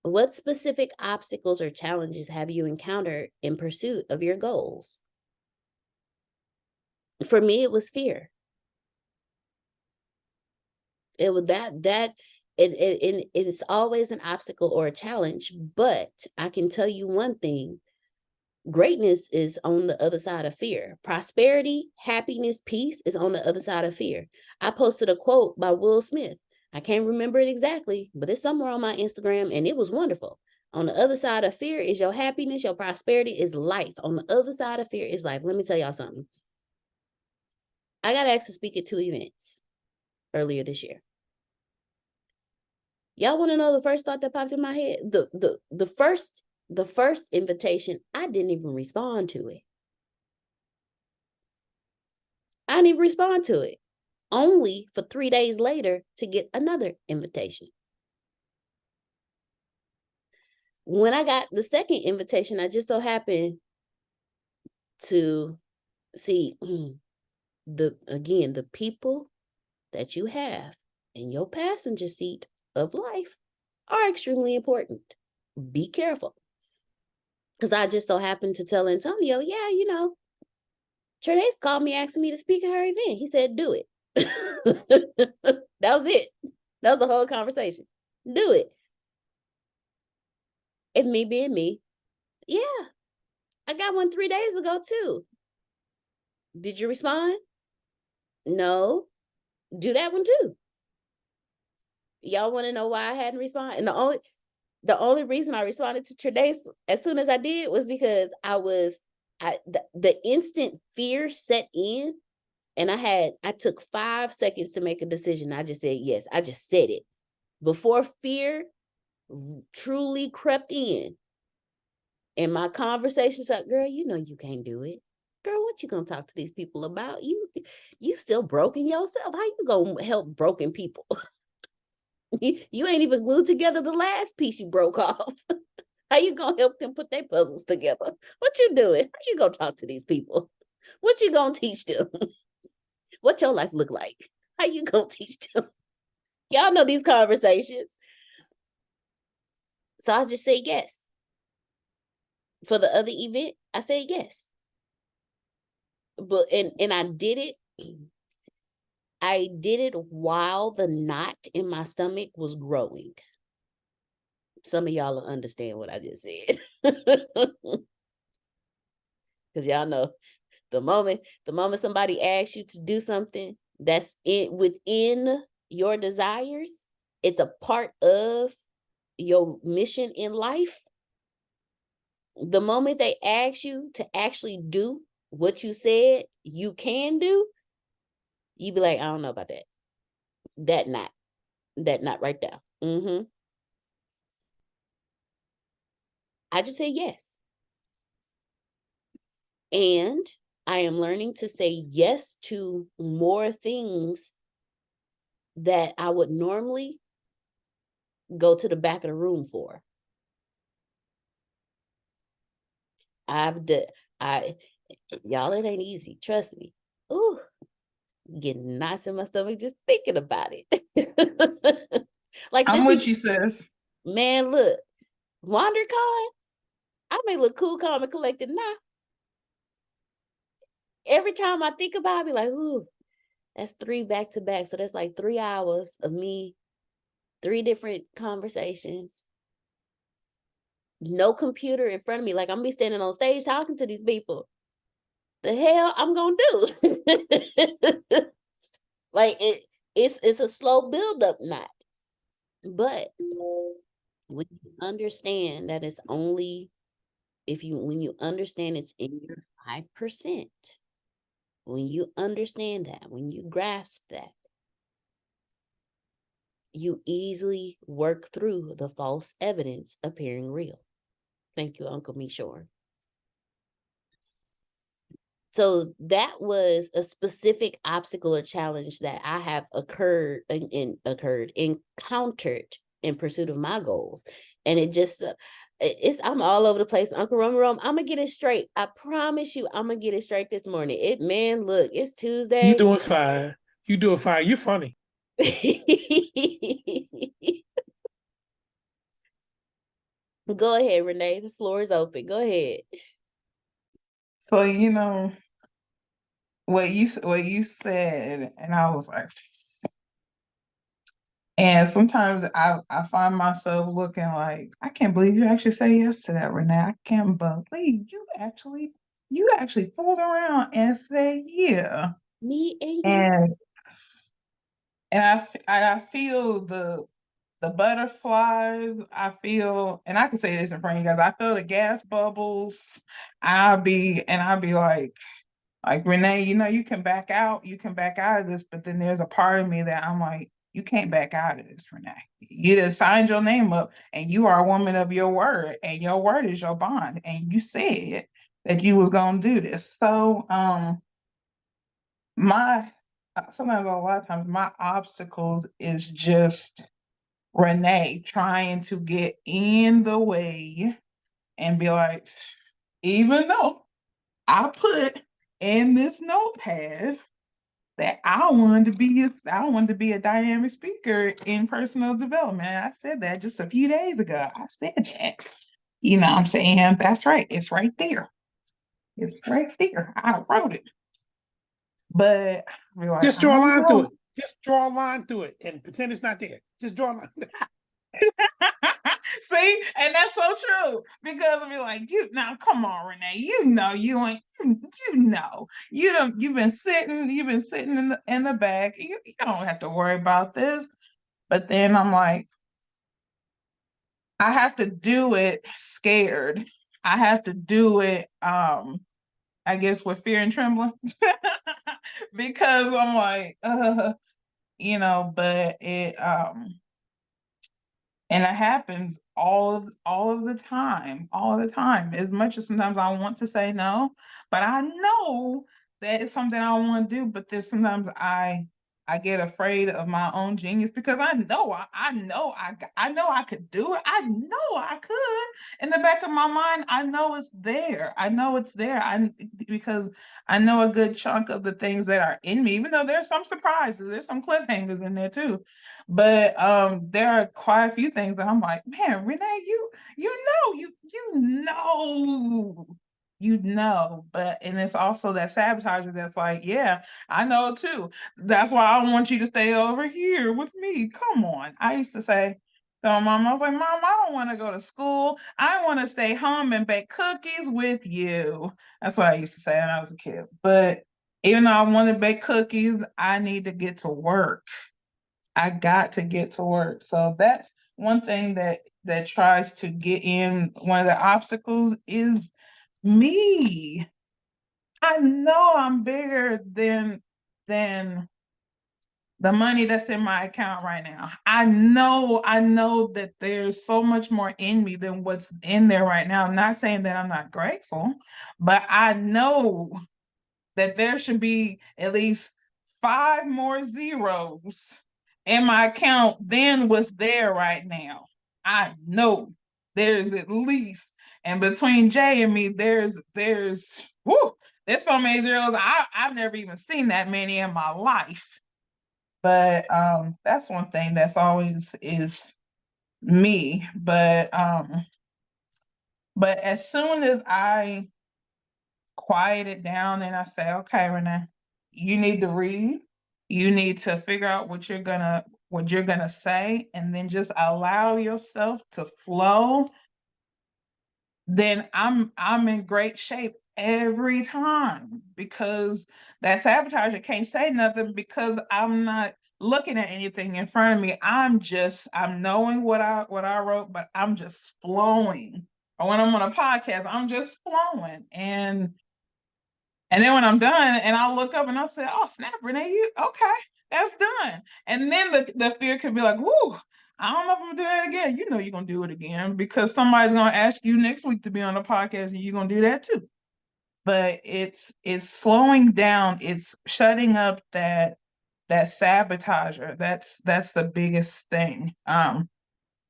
What specific obstacles or challenges have you encountered in pursuit of your goals? For me, it was fear. It was it's always an obstacle or a challenge, but I can tell you one thing. Greatness is on the other side of fear. Prosperity, happiness, peace is on the other side of fear. I posted a quote by Will Smith. I can't remember it exactly, but it's somewhere on my Instagram, and it was wonderful. On the other side of fear is your happiness, your prosperity is life. On the other side of fear is life. Let me tell y'all something. I got asked to speak at 2 events earlier this year. Y'all want to know the first thought that popped in my head? The first invitation, I didn't even respond to it. I didn't even respond to it. Only for 3 days later to get another invitation. When I got the second invitation, I just so happened to see the people that you have in your passenger seat of life are extremely important. Be careful. Because I just so happened to tell Antonio, yeah, Trinace called me asking me to speak at her event. He said, do it. That was it. That was the whole conversation. Do it. And me being me, yeah, I got one 3 days ago too. Did you respond? No. Do that one too. Y'all want to know why I hadn't responded? And the only reason I responded to Trinace as soon as I did was because the instant fear set in And I took 5 seconds to make a decision. I just said yes. I just said it. Before fear truly crept in. And my conversations like, girl, you know you can't do it. Girl, what you gonna talk to these people about? You still broken yourself. How you gonna help broken people? You ain't even glued together the last piece you broke off. How you gonna help them put their puzzles together? What you doing? How you gonna talk to these people? What you gonna teach them? What your life look like? How you gonna teach them? Y'all know these conversations. So I just say yes. For the other event, I said yes. But and I did it. I did it while the knot in my stomach was growing. Some of y'all will understand what I just said. Because y'all know the moment somebody asks you to do something that's within your desires, it's a part of your mission in life. The moment they ask you to actually do what you said you can do, you be like, I don't know about that. That not right there. I just say yes. And I am learning to say yes to more things that I would normally go to the back of the room for. Y'all, it ain't easy. Trust me. Ooh, getting knots in my stomach just thinking about it. Like I'm this, with you, sis. man, look, WonderCon, I may look cool, calm, and collected now. Every time I think about it, I be like, ooh, that's 3 back to back. So that's like 3 hours of me, 3 different conversations. No computer in front of me. Like I'm be standing on stage talking to these people. The hell I'm gonna do? Like it's a slow buildup knot. But when you understand that it's only when you understand it's in your 5%, when you understand that, when you grasp that, you easily work through the false evidence appearing real. Thank you, Uncle Mishore. So that was a specific obstacle or challenge that I have encountered in pursuit of my goals. And it just, I'm all over the place. Uncle Rum, I'm gonna get it straight. I promise you, I'm gonna get it straight this morning. Look, it's Tuesday. You doing fine. You doing fine. You're funny. Go ahead, Renee. The floor is open. Go ahead. So what you said, and I was like, and sometimes I find myself looking like, I can't believe you actually say yes to that, Renee. I can't believe you actually pulled around and say yeah. Me and you. And I feel the butterflies. I feel, and I can say this in front of you guys, I feel the gas bubbles. I'll be like Renee, you can back out of this, but then there's a part of me that I'm like, you can't back out of this, Renee. You just signed your name up and you are a woman of your word, and your word is your bond, and you said that you was gonna do this. So sometimes, a lot of times, my obstacles is just Renee trying to get in the way and be like, even though I put in this notepad that I wanted to be a dynamic speaker in personal development. I said that just a few days ago. I said that. You know what I'm saying? That's right. It's right there. It's right there. I wrote it. But I like, just draw a line through it. Just draw a line through it and pretend it's not there. Just draw a line. See, and that's so true, because I'll be like, now come on, Renee, you ain't, you've been sitting in the back. You don't have to worry about this. But then I'm like, I have to do it scared. I have to do it I guess with fear and trembling, because I'm like, but and it happens all of the time, all the time. As much as sometimes I want to say no, but I know that it's something I want to do. But then sometimes I get afraid of my own genius because I know I know I could do it. I know I could. In the back of my mind, I know it's there. I know it's there. Because I know a good chunk of the things that are in me, even though there's some surprises, there's some cliffhangers in there too. But there are quite a few things that I'm like, man, Renee, you know, and it's also that sabotager that's like, yeah, I know too. That's why I want you to stay over here with me. Come on. I used to say, so mom, I was like, Mom, I don't want to go to school. I want to stay home and bake cookies with you. That's what I used to say when I was a kid. But even though I want to bake cookies, I need to get to work. I got to get to work. So that's one thing that tries to get in. One of the obstacles is me. I know I'm bigger than the money that's in my account right now. I know that there's so much more in me than what's in there right now. I'm not saying that I'm not grateful, but I know that there should be at least 5 more zeros in my account than what's there right now. I know there's at least, and between Jay and me, there's so many zeros. I've never even seen that many in my life. But that's one thing that's always is me. But as soon as I quiet it down and I say, okay, Renee, you need to read. You need to figure out what you're gonna say, and then just allow yourself to flow. Then I'm in great shape every time, because that sabotager can't say nothing because I'm not looking at anything in front of me. I'm knowing what I wrote, but I'm just flowing. Or when I'm on a podcast, I'm just flowing. And then when I'm done and I'll look up and I'll say, oh, snap, Renee, okay, that's done. And then the fear could be like, whoo, I don't know if I'm gonna do that again. You know you're gonna do it again because somebody's gonna ask you next week to be on the podcast and you're gonna do that too. But it's slowing down, it's shutting up that sabotager. That's the biggest thing.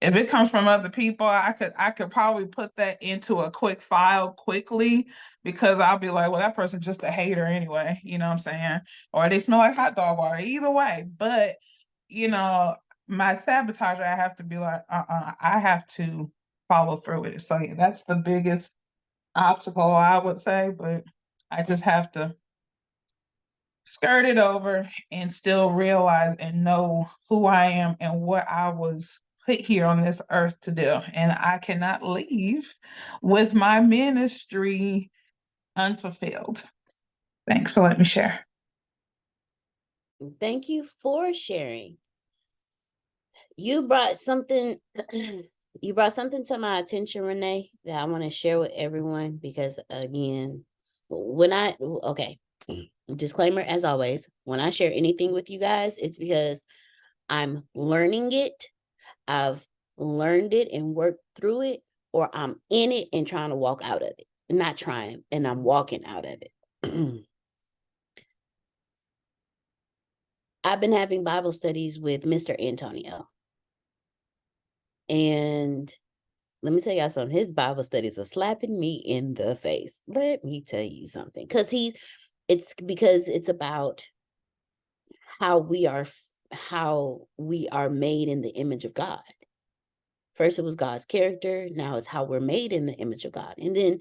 If it comes from other people, I could probably put that into a quick file quickly, because I'll be like, well, that person's just a hater anyway, you know what I'm saying? Or they smell like hot dog water, either way. But, my sabotager, I have to be like, I have to follow through with it. So yeah, that's the biggest obstacle, I would say, but I just have to skirt it over and still realize and know who I am and what I was put here on this earth to do. And I cannot leave with my ministry unfulfilled. Thanks for letting me share. Thank you for sharing. You brought something to my attention, Renee, that I want to share with everyone, because again, disclaimer as always, when I share anything with you guys, it's because I'm learning it. I've learned it and worked through it, or I'm in it and trying to walk out of it. Not trying, and I'm walking out of it. I've been having Bible studies with Mr. Antonio. And let me tell y'all something. His Bible studies are slapping me in the face. Let me tell you something. Because it's about how we are made in the image of God. First, it was God's character. Now it's how we're made in the image of God. And then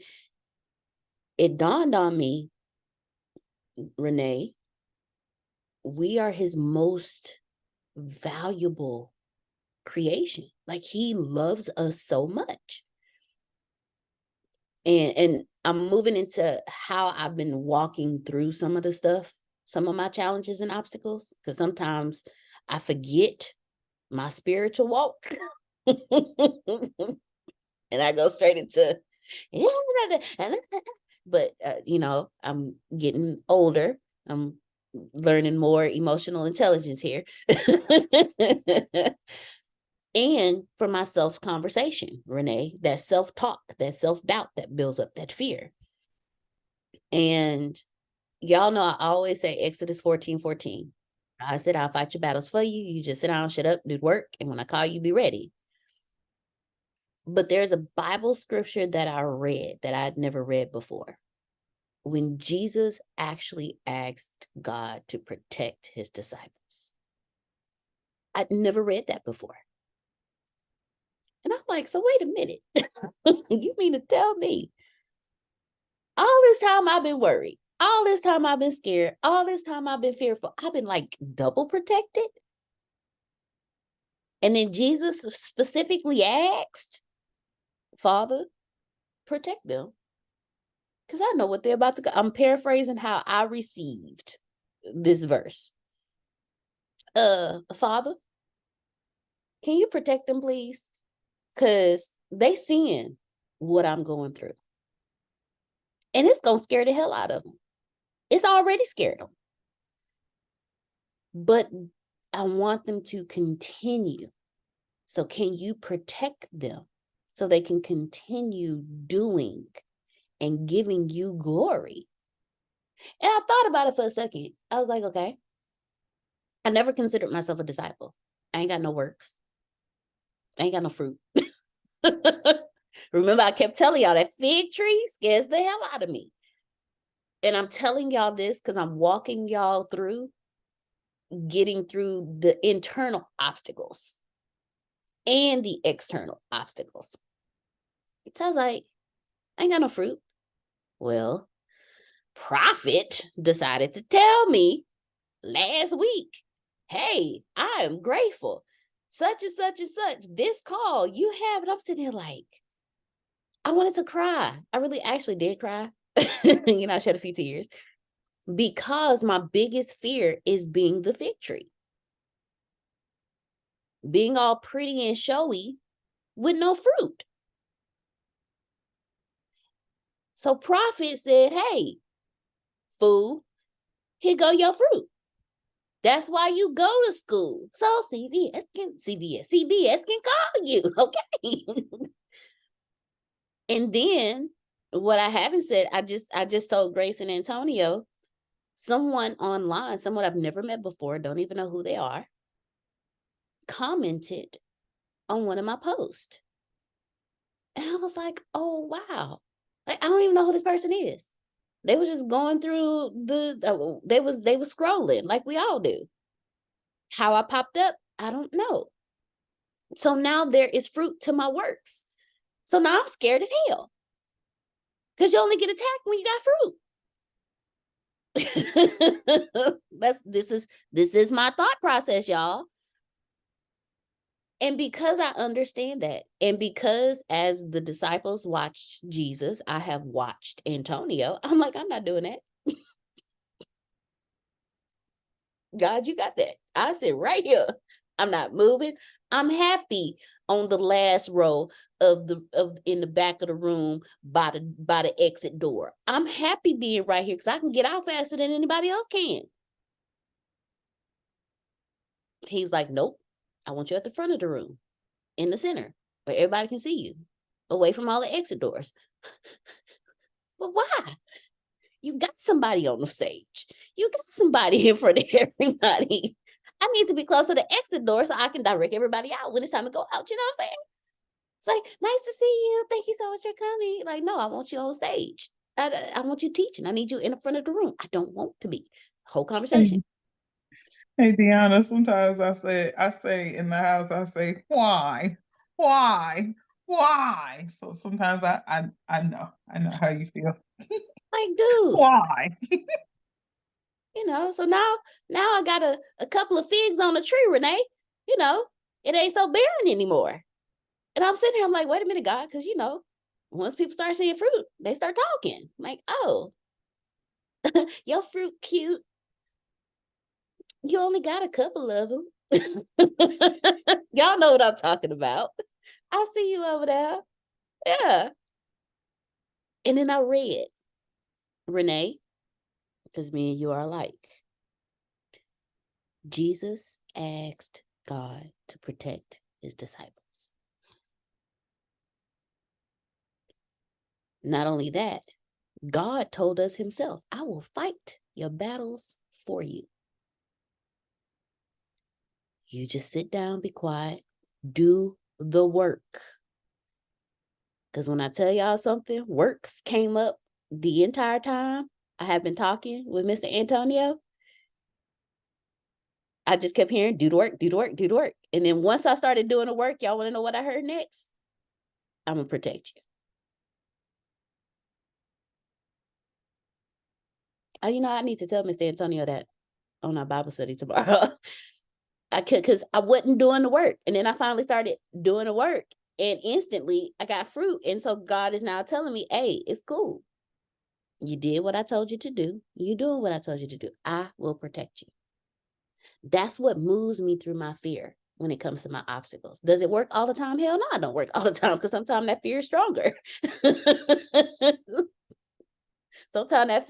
it dawned on me, Renee, we are his most valuable creation. Like, he loves us so much. And I'm moving into how I've been walking through some of the stuff, some of my challenges and obstacles, because sometimes I forget my spiritual walk. And I go straight into but I'm getting older. I'm learning more emotional intelligence here. And for my self-conversation, Renee, that self-talk, that self-doubt that builds up that fear. And y'all know I always say Exodus 14:14. I said, I'll fight your battles for you. You just sit down, shut up, do the work. And when I call you, be ready. But there's a Bible scripture that I read that I'd never read before. When Jesus actually asked God to protect his disciples. I'd never read that before. And I'm like, so wait a minute. You mean to tell me all this time I've been worried, all this time I've been scared, all this time I've been fearful, I've been like double protected? And then Jesus specifically asked, Father, protect them. Because I know what they're about to go. I'm paraphrasing how I received this verse. Father, can you protect them, please? Because they seeing what I'm going through. And it's going to scare the hell out of them. It's already scared them. But I want them to continue. So can you protect them so they can continue doing and giving you glory? And I thought about it for a second. I was like, okay, I never considered myself a disciple. I ain't got no works. I ain't got no fruit. Remember, I kept telling y'all that fig tree scares the hell out of me. And I'm telling y'all this because I'm walking y'all through getting through the internal obstacles and the external obstacles. So I was like, I ain't got no fruit. Well, Prophet decided to tell me last week, hey, I am grateful. Such and such and such, this call you have. And I'm sitting there like, I wanted to cry. I really actually did cry. I shed a few tears because my biggest fear is being the fig tree. Being all pretty and showy with no fruit. So Prophet said, hey, fool, here go your fruit. That's why you go to school. So CBS can call you, okay? And then what I haven't said, I just told Grace and Antonio, someone online, someone I've never met before, don't even know who they are, commented on one of my posts. And I was like, oh, wow. Like, I don't even know who this person is. They was just going through they was scrolling like we all do. How I popped up, I don't know. So now there is fruit to my works. So now I'm scared as hell. Because you only get attacked when you got fruit. This is my thought process, y'all. And because I understand that, and because as the disciples watched Jesus, I have watched Antonio, I'm like, I'm not doing that. God, you got that. I sit right here. I'm not moving. I'm happy on the last row of in the back of the room by the exit door. I'm happy being right here because I can get out faster than anybody else can. He was like, nope, I want you at the front of the room, in the center, where everybody can see you, away from all the exit doors. But why? You got somebody on the stage. You got somebody in front of everybody. I need to be close to the exit door so I can direct everybody out when it's time to go out. You know what I'm saying? It's like, nice to see you. Thank you so much for coming. Like, no, I want you on stage. I want you teaching. I need you in the front of the room. I don't want to be. Whole conversation. Hey, Deanna, sometimes I say in the house, I say, why? So sometimes I know how you feel. Like, dude. Why? So now I got a couple of figs on the tree, Renee. It ain't so barren anymore. And I'm sitting here, I'm like, wait a minute, God, because once people start seeing fruit, they start talking. I'm like, oh, your fruit cute. You only got a couple of them. Y'all know what I'm talking about. I see you over there. Yeah. And then I read Renee, because me and you are alike. Jesus asked God to protect his disciples. Not only that, God told us himself, I will fight your battles for you. You just sit down, be quiet, do the work. Because when I tell y'all something, works came up the entire time I have been talking with Mr. Antonio. I just kept hearing, do the work, do the work, do the work. And then once I started doing the work, y'all want to know what I heard next? I'm going to protect you. Oh, you know, I need to tell Mr. Antonio that on our Bible study tomorrow. I could, because I wasn't doing the work. And then I finally started doing the work. And instantly I got fruit. And so God is now telling me, hey, it's cool. You did what I told you to do. You doing what I told you to do. I will protect you. That's what moves me through my fear when it comes to my obstacles. Does it work all the time? Hell no, I don't work all the time, because sometimes that fear is stronger. Sometimes that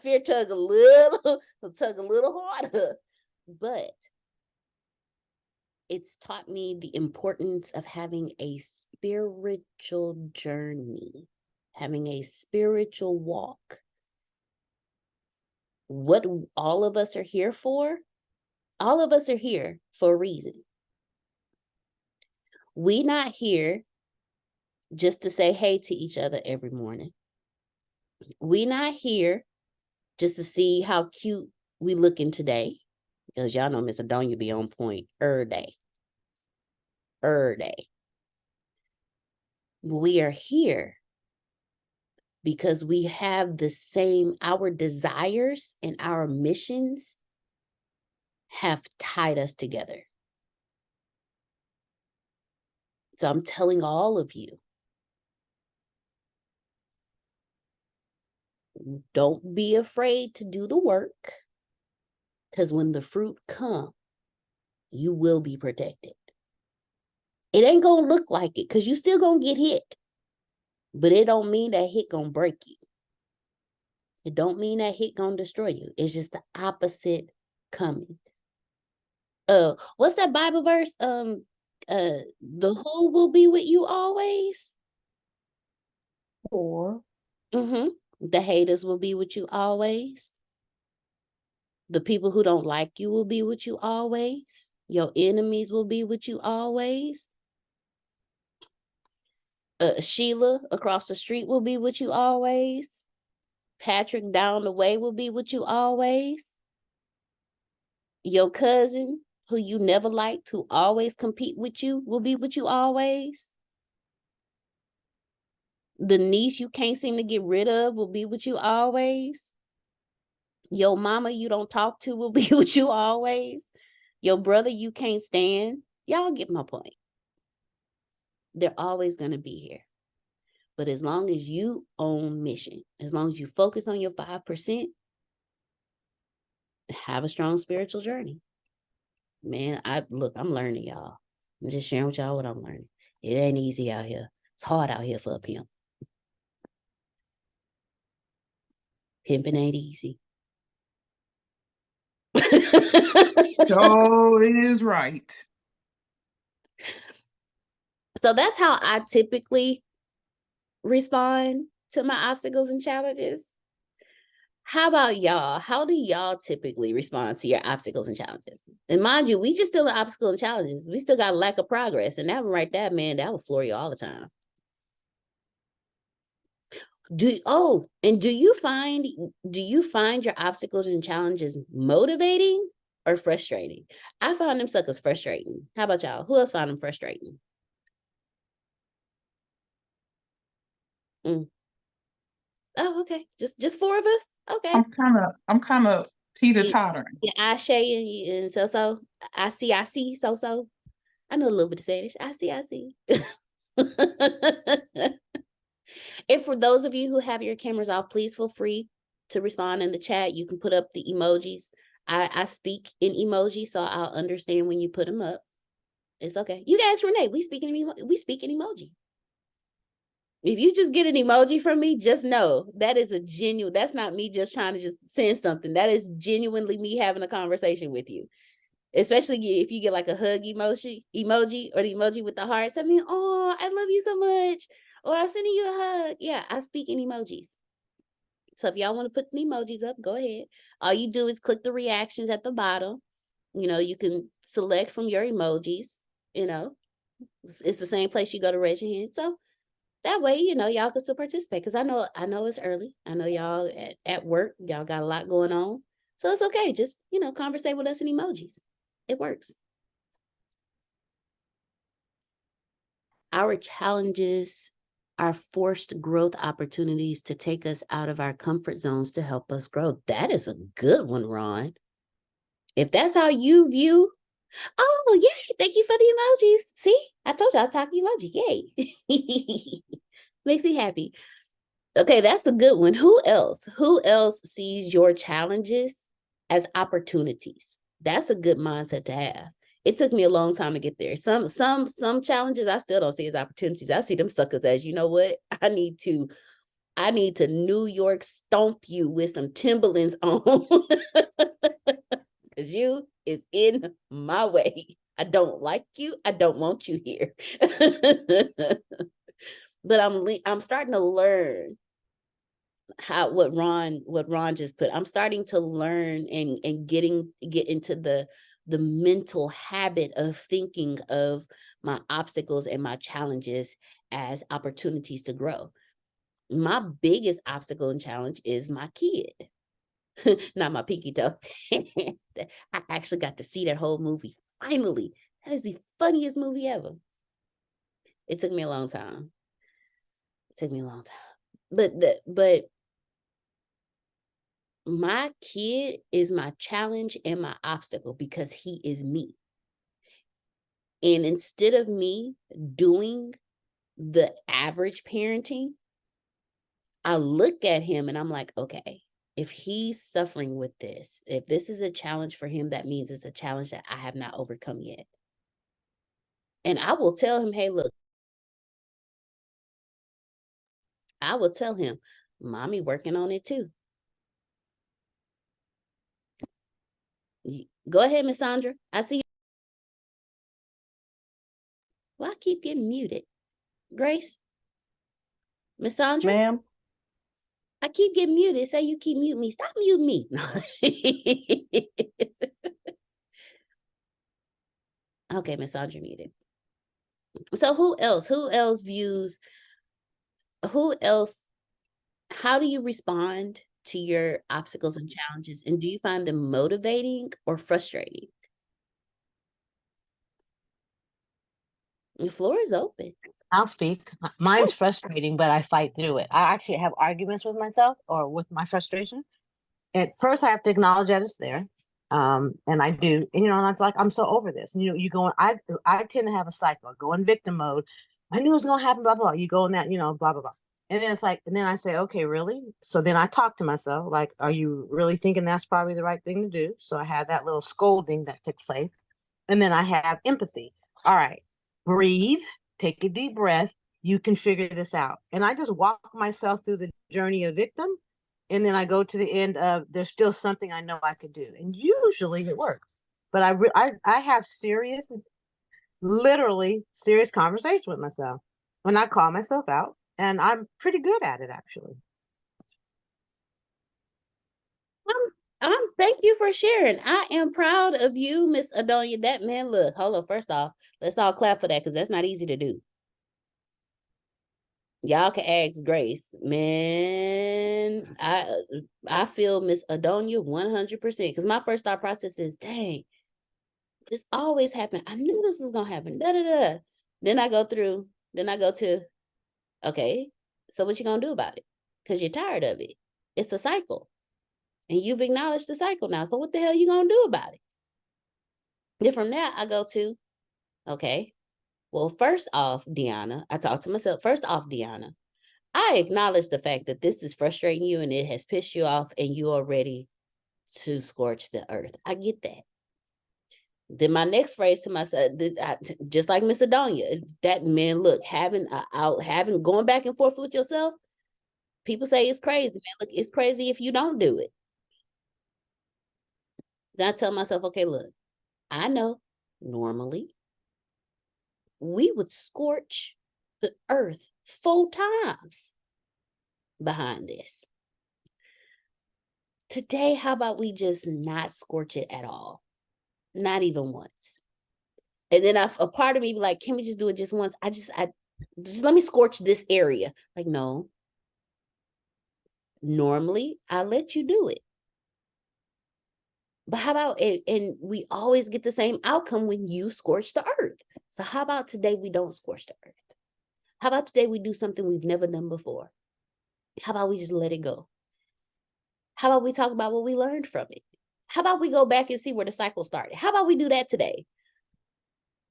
fear tug a little harder. But it's taught me the importance of having a spiritual journey, having a spiritual walk. What all of us are here for? All of us are here for a reason. We not here just to say hey to each other every morning. We not here just to see how cute we looking today. Because y'all know Miss Adonia be on point day. Day. We are here because we have the same, our desires and our missions have tied us together. So I'm telling all of you, don't be afraid to do the work, because when the fruit comes, you will be protected. It ain't gonna look like it, because you still gonna get hit, but it don't mean that hit gonna break you. It don't mean that hit gonna destroy you. It's just the opposite coming. What's that Bible verse? The who will be with you always? Or The haters will be with you always. The people who don't like you will be with you always. Your enemies will be with you always. Sheila across the street will be with you always. Patrick down the way will be with you always. Your cousin who you never liked, who always compete with you, will be with you always. The niece you can't seem to get rid of will be with you always. Your mama you don't talk to will be with you always. Your brother you can't stand. Y'all get my point. They're always going to be here. But as long as you own mission, as long as you focus on your 5%, have a strong spiritual journey. Man, I'm learning, y'all. I'm just sharing with y'all what I'm learning. It ain't easy out here. It's hard out here for a pimp. Pimping ain't easy. so it is right. So that's how I typically respond to my obstacles and challenges. How about y'all? How do y'all typically respond to your obstacles and challenges? And mind you, we just still in obstacles and challenges. We still got a lack of progress. And that one right there, man, that will floor you all the time. Do you find your obstacles and challenges motivating or frustrating? I found them suckers frustrating. How about y'all? Who else found them frustrating? Oh, okay. Just four of us? Okay. I'm kind of teeter-tottering. Yeah, Ashe and so. I see, so. I know a little bit of Spanish. I see. And for those of you who have your cameras off, please feel free to respond in the chat. You can put up the emojis. I speak in emoji, so I'll understand when you put them up. It's okay. You guys, Renee, we speak in emoji. If you just get an emoji from me, just know that is a genuine, that's not me just trying to just send something. That is genuinely me having a conversation with you. Especially if you get like a hug emoji or the emoji with the hearts. I mean, oh, I love you so much. Or I'm sending you a hug. Yeah, I speak in emojis. So if y'all want to put the emojis up, go ahead. All you do is click the reactions at the bottom. You can select from your emojis. It's the same place you go to raise your hand. So that way, y'all can still participate. Because I know it's early. I know y'all at work, y'all got a lot going on. So it's okay. Just, conversate with us in emojis. It works. Our challenges are forced growth opportunities to take us out of our comfort zones to help us grow. That is a good one, Ron. If that's how you view, oh, yay, thank you for the emojis. See, I told you I'll talk emoji. Yay. Makes me happy. Okay, that's a good one. Who else? Who else sees your challenges as opportunities? That's a good mindset to have. It took me a long time to get there. Some challenges I still don't see as opportunities. I see them suckers as, you know what? I need to New York stomp you with some Timberlands on. Because you is in my way. I don't like you. I don't want you here. But I'm starting to learn what Ron just put. I'm starting to learn and get into the mental habit of thinking of my obstacles and my challenges as opportunities to grow. My biggest obstacle and challenge is my kid. Not my pinky toe. I actually got to see that whole movie. Finally. That is the funniest movie ever. It took me a long time. But my kid is my challenge and my obstacle because he is me. And instead of me doing the average parenting, I look at him and I'm like, okay, if he's suffering with this, if this is a challenge for him, that means it's a challenge that I have not overcome yet. And I will tell him, hey, look, I will tell him, mommy working on it too. Go ahead, Miss Sandra. I see you. Well, I keep getting muted. Grace? Miss Sandra? Ma'am? I keep getting muted. Say you keep muting me. Stop muting me. Okay, Miss Sandra muted. So who else? How do you respond to your obstacles and challenges? And do you find them motivating or frustrating? The floor is open. I'll speak. Mine's frustrating, but I fight through it. I actually have arguments with myself or with my frustration. At first, I have to acknowledge that it's there. And I do. And it's like, I'm so over this. And, you go, I tend to have a cycle. I go in victim mode. I knew it was going to happen, blah, blah, blah. You go in that, blah, blah, blah. And then it's like, and then I say, okay, really? So then I talk to myself, like, are you really thinking that's probably the right thing to do? So I have that little scolding that took place. And then I have empathy. All right, breathe, take a deep breath. You can figure this out. And I just walk myself through the journey of victim. And then I go to the end of there's still something I know I could do. And usually it works. But I have literally serious conversation with myself when I call myself out. And I'm pretty good at it, actually. Thank you for sharing. I am proud of you, Miss Adonia. That man, look, hold on. First off, let's all clap for that because that's not easy to do. Y'all can ask Grace. Man, I feel Miss Adonia 100% because my first thought process is, dang, this always happened. I knew this was gonna happen. Da da da. Then I go to, okay, so what you gonna do about it? Because you're tired of it. It's a cycle. And you've acknowledged the cycle now. So what the hell you gonna do about it? Then from there, I go to, okay, well, first off, Deanna, I talk to myself. First off, Deanna, I acknowledge the fact that this is frustrating you and it has pissed you off and you are ready to scorch the earth. I get that. Then my next phrase to myself, just like Miss Adonia, that man, look, going back and forth with yourself. People say it's crazy, man. Look, it's crazy if you don't do it. Then I tell myself, okay, look, I know normally we would scorch the earth 4 times behind this. Today, how about we just not scorch it at all? Not even once. And then a part of me be like, can we just do it just once? I just let me scorch this area. Like, no. Normally, I let you do it. But how about it? And we always get the same outcome when you scorch the earth. So how about today we don't scorch the earth? How about today we do something we've never done before? How about we just let it go? How about we talk about what we learned from it? How about we go back and see where the cycle started? How about we do that today?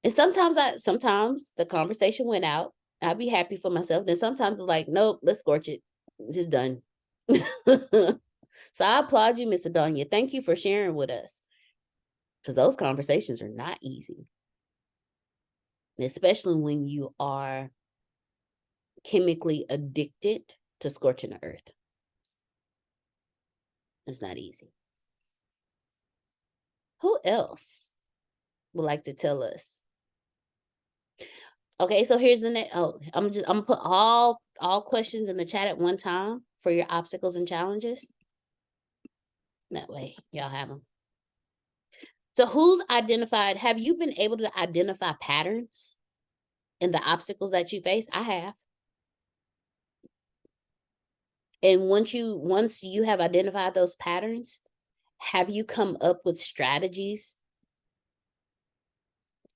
And sometimes the conversation went out. I'd be happy for myself. Then sometimes I'm like, nope, let's scorch it. Just done. So I applaud you, Miss Adonia. Thank you for sharing with us. Because those conversations are not easy. Especially when you are chemically addicted to scorching the earth. It's not easy. Who else would like to tell us? Okay, so here's the next. Oh, I'm gonna put all questions in the chat at one time for your obstacles and challenges. That way, y'all have them. So have you been able to identify patterns in the obstacles that you face? I have. And once you have identified those patterns, have you come up with strategies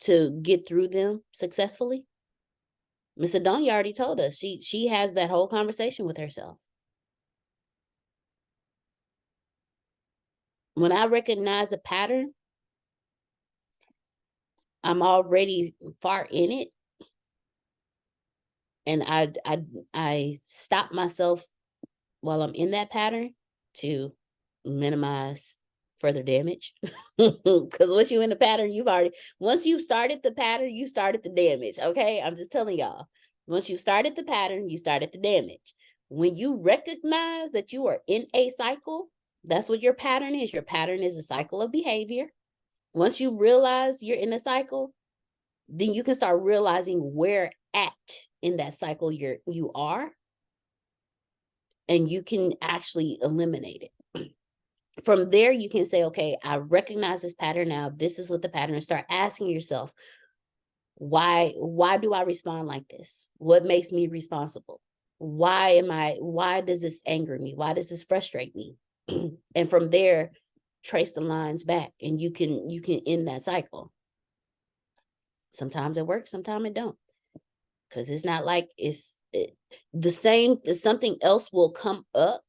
to get through them successfully? Miss Adonia already told us she has that whole conversation with herself. When I recognize a pattern, I'm already far in it, and I stop myself while I'm in that pattern to minimize further damage. Because once you're in the pattern, once you've started the pattern, you started the damage. Okay, I'm just telling y'all. Once you started the pattern, you started the damage. When you recognize that you are in a cycle, that's what your pattern is. Your pattern is a cycle of behavior. Once you realize you're in a cycle, then you can start realizing where at in that cycle you are, and you can actually eliminate it. From there, you can say, okay, I recognize this pattern now. This is what the pattern is. Start asking yourself, why do I respond like this? What makes me responsible? Why does this anger me? Why does this frustrate me? And from there, trace the lines back, and you can end that cycle. Sometimes it works, sometimes it don't. Because it's not like the same, something else will come up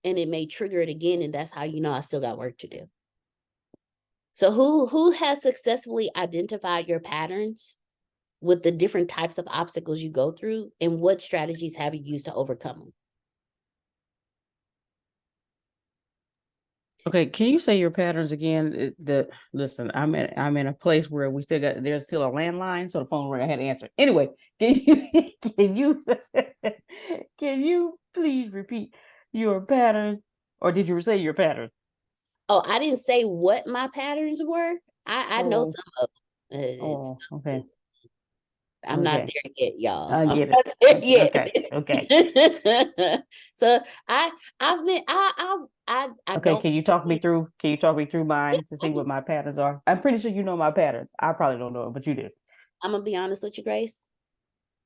and it may trigger it again. And that's how you know I still got work to do. So who has successfully identified your patterns with the different types of obstacles you go through, and what strategies have you used to overcome them? Okay, can you say your patterns again? Listen, I'm in a place where there's still a landline, so the phone rang. I had to answer. Anyway, can you can you please repeat your pattern, or did you say your pattern? Oh, I didn't say what my patterns were. I know some of them. Okay. I'm not there yet, y'all. I get I'm not there yet. Okay. So I've been I Okay, don't. can you talk me through mine to see what my patterns are? I'm pretty sure you know my patterns. I probably don't know it, but you do. I'm gonna be honest with you, Grace.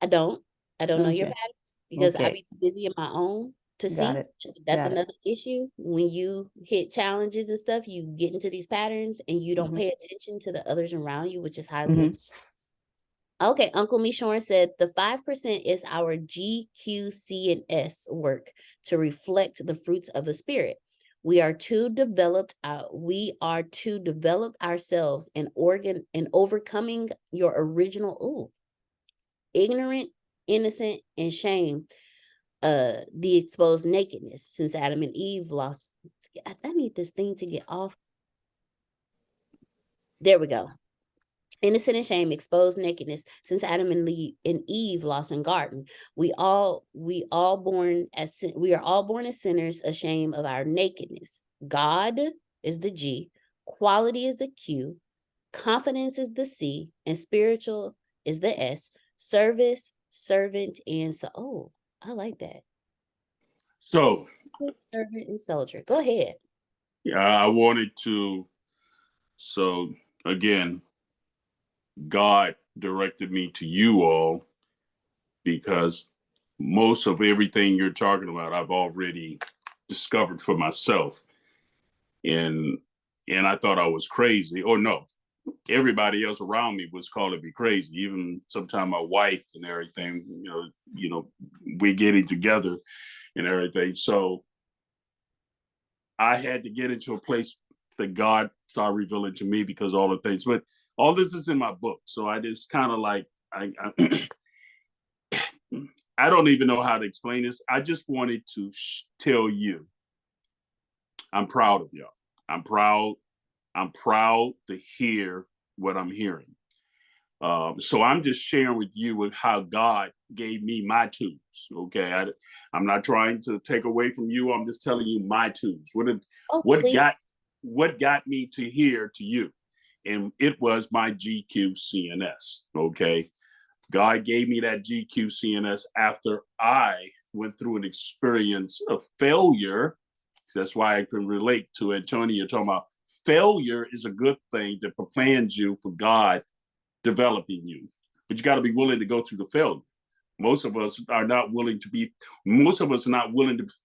I don't know your patterns because I be too busy in my own to Got see. it. That's another issue. When you hit challenges and stuff, you get into these patterns and you don't pay attention to the others around you, which is highly Okay, Uncle Mishorn said the 5% is our G, Q, C, and S work to reflect the fruits of the spirit. We are too developed ourselves in overcoming your original ignorant, innocent, and shame, the exposed nakedness since Adam and Eve lost. I need this thing to get off. There we go. Innocent and shame, exposed nakedness. Since Adam and Eve lost in garden, we are all born as sinners, ashamed of our nakedness. God is the G, quality is the Q, confidence is the C, and spiritual is the S. Service, servant, and so. Oh, I like that. So, servant and soldier. Go ahead. Yeah, I wanted to. So again, God directed me to you all because most of everything you're talking about, I've already discovered for myself. And I thought I was crazy. Or no, everybody else around me was calling me crazy. Even sometimes my wife and everything, we're getting together and everything. So I had to get into a place that God started revealing to me because all the things, but all this is in my book. So I just kind of like, I don't even know how to explain this. I just wanted to tell you, I'm proud of y'all. I'm proud to hear what I'm hearing. So I'm just sharing with you with how God gave me my tools. Okay, I'm not trying to take away from you. I'm just telling you my tools. What got me to here to you, and it was my GQCNS. Okay, God gave me that GQCNS after I went through an experience of failure. That's why I can relate to Antonio talking about failure is a good thing that prepares you for God developing you, but you got to be willing to go through the failure. Most of us are not willing to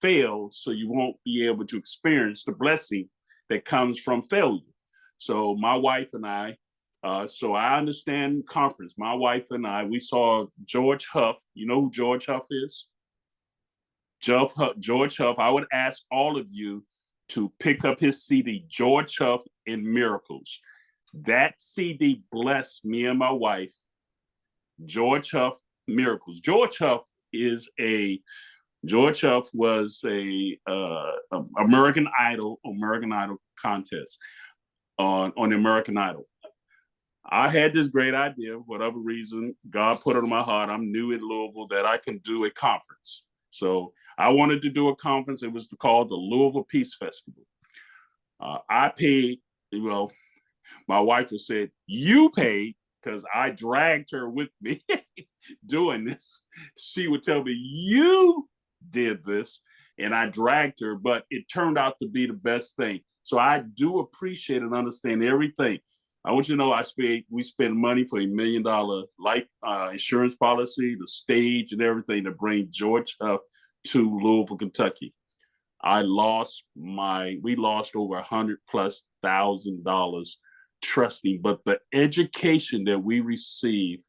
fail, so you won't be able to experience the blessing that comes from failure. So my wife and I, so I understand conference. My wife and I, we saw George Huff. You know who George Huff is? George Huff. I would ask all of you to pick up his CD, George Huff and Miracles. That CD blessed me and my wife. George Huff, Miracles. George Huff was a American Idol contest on American Idol. I had this great idea, for whatever reason, God put it on my heart. I'm new in Louisville that I can do a conference. So I wanted to do a conference. It was called the Louisville Peace Festival. I paid, my wife has said, you paid, because I dragged her with me doing this. She would tell me, you did this, and I dragged her, but it turned out to be the best thing. So I do appreciate and understand everything. I want you to know we spend money for $1 million life insurance policy, the stage and everything to bring George Huff to Louisville, Kentucky. We lost over $100,000 trusting, but the education that we receive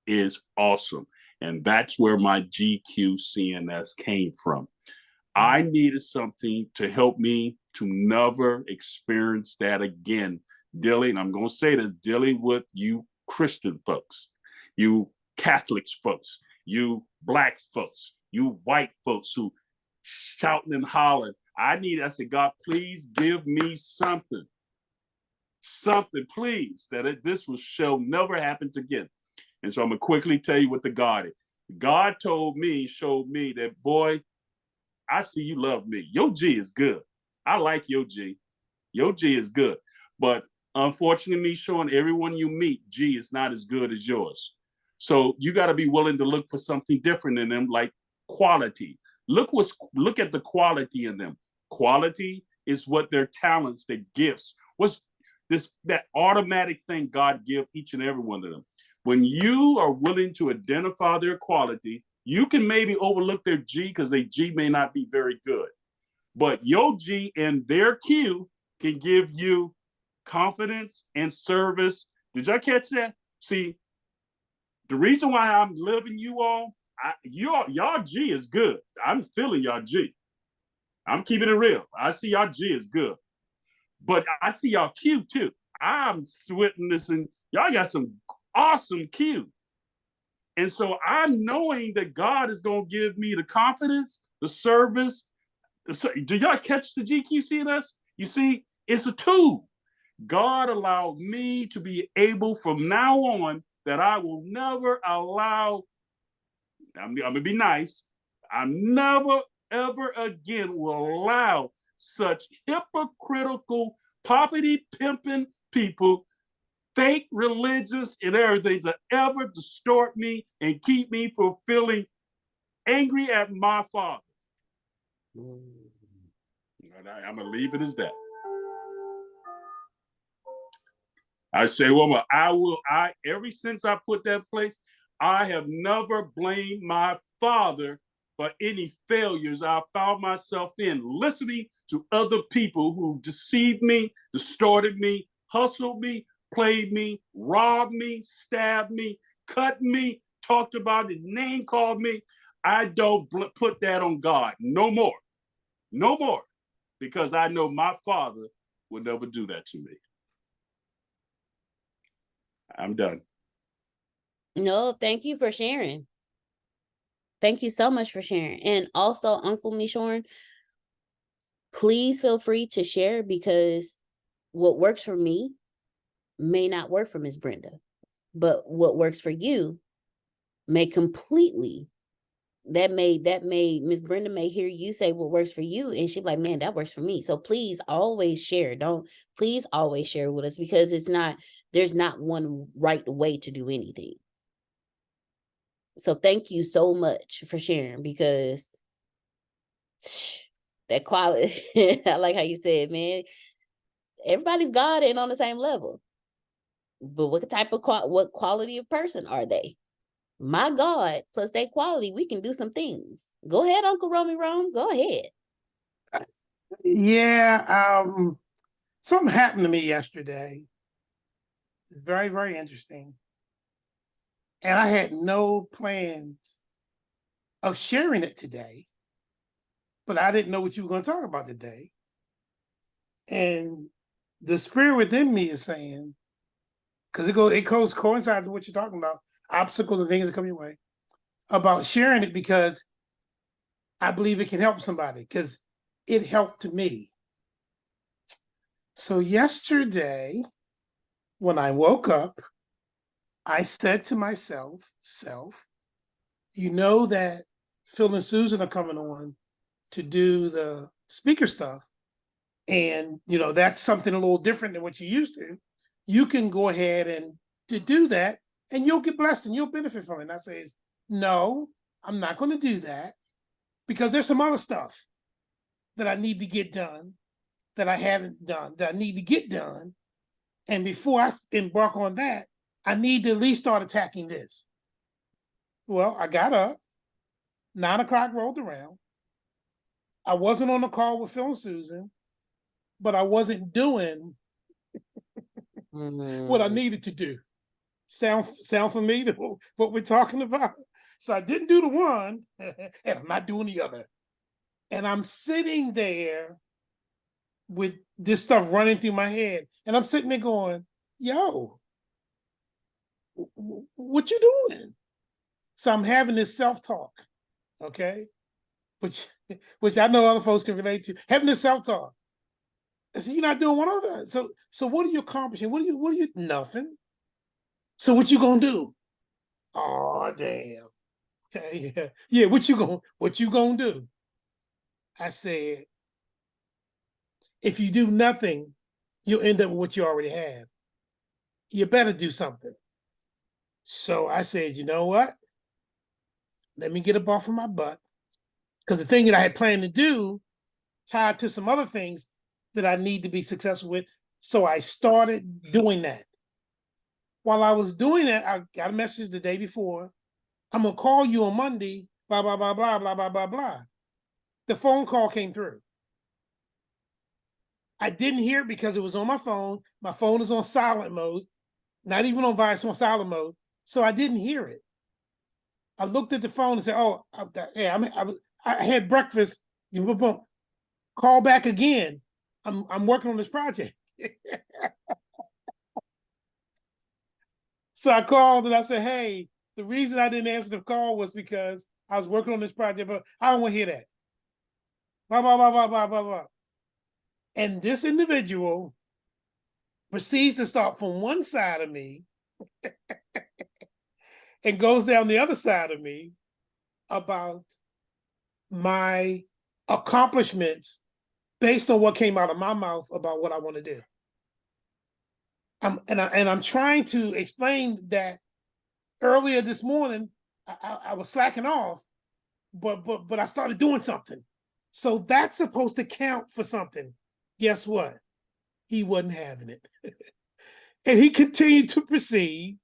is awesome. And that's where my GQCNS came from. I needed something to help me to never experience that again. I'm going to say this, dealing with you Christian folks, you Catholics folks, you Black folks, you white folks who shouting and hollering. I said, God, please give me something, please, that this shall never happen again. And so I'm going to quickly tell you what the God is. God showed me that, boy, I see you love me. Your G is good. I like your G. Your G is good. But unfortunately, showing everyone you meet, G is not as good as yours. So you got to be willing to look for something different in them, like quality. Look at the quality in them. Quality is what their talents, their gifts, that automatic thing God give each and every one of them. When you are willing to identify their quality, you can maybe overlook their G because their G may not be very good. But your G and their Q can give you confidence and service. Did y'all catch that? See, the reason why I'm loving you all, y'all G is good. I'm feeling y'all G. I'm keeping it real. I see y'all G is good. But I see y'all Q too. I'm witnessing, y'all got some awesome Q. And so I'm knowing that God is going to give me the confidence, the service. Do y'all catch the GQCNS? You see, it's a tool. God allowed me to be able from now on that I will never allow, I'm going to be nice, I never, ever again will allow such hypocritical, poverty pimping people, fake religious and everything to ever distort me and keep me from feeling angry at my Father. I'm going to leave it as that. I say, well, ever since I put that place, I have never blamed my Father for any failures I found myself in, listening to other people who deceived me, distorted me, hustled me, played me, robbed me, stabbed me, cut me, talked about it, name called me. I don't put that on God no more. No more. Because I know my Father will never do that to me. I'm done. No, thank you for sharing. Thank you so much for sharing. And also, Uncle Mishorn, please feel free to share, because what works for me may not work for Miss Brenda, but what works for you may completely, that may Miss Brenda may hear you say what works for you, and she's like, man, that works for me. So please always share. Please always share with us, because there's not one right way to do anything. So thank you so much for sharing, because that quality, I like how you said, man, everybody's God ain't on the same level. But what type of what quality of person are they? My God, plus their quality, we can do some things. Go ahead, Uncle Romy Rome. Go ahead. Yeah, something happened to me yesterday. Very, very interesting. And I had no plans of sharing it today, but I didn't know what you were going to talk about today. And the spirit within me is saying, because it coincides with what you're talking about, obstacles and things that come your way, about sharing it, because I believe it can help somebody, because it helped me. So yesterday, when I woke up, I said to myself, you know that Phil and Susan are coming on to do the speaker stuff. And, that's something a little different than what you used to. You can go ahead and to do that, and you'll get blessed and you'll benefit from it. And I says, no, I'm not going to do that, because there's some other stuff that I need to get done that I haven't done, that I need to get done. And before I embark on that, I need to at least start attacking this. Well, I got up, 9 o'clock rolled around. I wasn't on the call with Phil and Susan, but I wasn't doing what I needed to do. Sound familiar to what we're talking about? So I didn't do the one, and I'm not doing the other. And I'm sitting there with this stuff running through my head, and I'm sitting there going, yo, what you doing? So I'm having this self-talk, okay? Which I know other folks can relate to. Having this self-talk. I said, you're not doing one other. So what are you accomplishing? What are you nothing? So what you gonna do? Oh, damn. Okay, yeah. What you gonna do? I said, if you do nothing, you'll end up with what you already have. You better do something. So I said, you know what? Let me get up off of my butt. Because the thing that I had planned to do tied to some other things that I need to be successful with. So I started doing that. While I was doing that, I got a message the day before. I'm going to call you on Monday, blah, blah, blah, blah, blah, blah, blah, blah. The phone call came through. I didn't hear it because it was on my phone. My phone is on silent mode, not even on voice, on silent mode. So I didn't hear it. I looked at the phone and said, oh, I had breakfast. Call back again. I'm working on this project. So I called and I said, hey, the reason I didn't answer the call was because I was working on this project, but I don't want to hear that. Blah, blah, blah, blah, blah, blah, blah. And this individual proceeds to start from one side of me and goes down the other side of me about my accomplishments based on what came out of my mouth about what I want to do. I'm trying to explain that earlier this morning, I was slacking off, but I started doing something. So that's supposed to count for something. Guess what? He wasn't having it. And he continued to proceed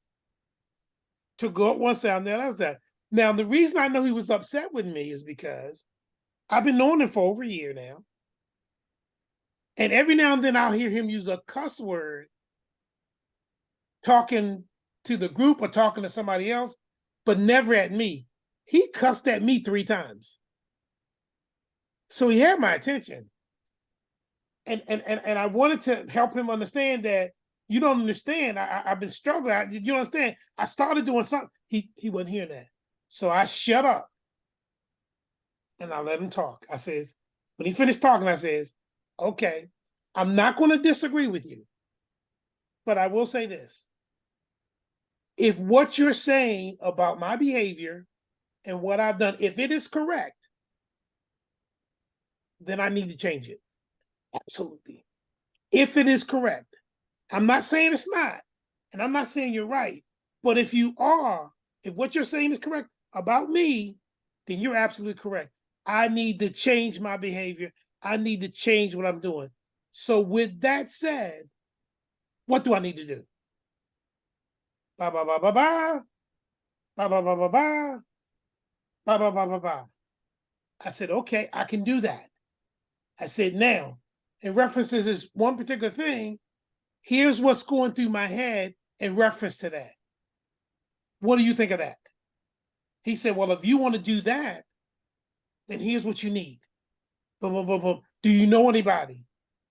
to go up one side and the other side. Now, the reason I know he was upset with me is because I've been knowing him for over a year now. And every now and then I'll hear him use a cuss word talking to the group or talking to somebody else, but never at me. He cussed at me 3 times. So he had my attention. And I wanted to help him understand that you don't understand. I've been struggling. You don't understand. I started doing something. He wasn't hearing that. So I shut up and I let him talk. I says, when he finished talking, I says, okay, I'm not going to disagree with you, but I will say this. If what you're saying about my behavior and what I've done, if it is correct, then I need to change it. Absolutely. If it is correct. I'm not saying it's not, and I'm not saying you're right, but if you are, if what you're saying is correct about me, then you're absolutely correct. I need to change my behavior. I need to change what I'm doing. So with that said, what do I need to do? Ba ba ba ba ba, ba ba ba ba ba, ba ba ba ba ba. I said, okay, I can do that. I said, now, in reference to this one particular thing, here's what's going through my head in reference to that. What do you think of that? He said, well, if you want to do that, then here's what you need. Boom, boom, boom, boom. Do you know anybody?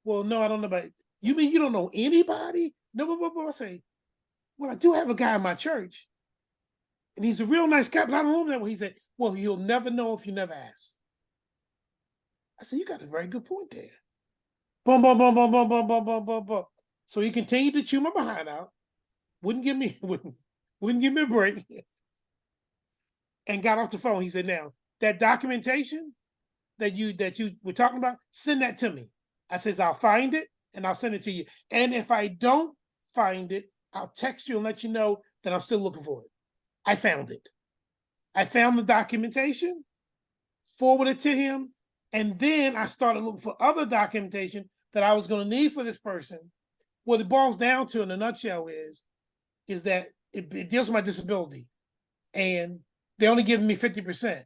Well, no, I don't know anybody. You mean you don't know anybody? No, boom, boom, boom. I say, well, I do have a guy in my church, and he's a real nice guy, but I don't know him that way. He said, well, you'll never know if you never ask. I said, you got a very good point there. Boom, boom, boom, boom, boom, boom, boom, boom, boom, boom. So he continued to chew my behind out, wouldn't give me a break, and got off the phone. He said, now, that documentation that you were talking about, send that to me. I says, I'll find it and I'll send it to you. And if I don't find it, I'll text you and let you know that I'm still looking for it. I found it. I found the documentation, forwarded to him, and then I started looking for other documentation that I was going to need for this person. What it boils down to in a nutshell is that it deals with my disability, and they're only giving me 50%.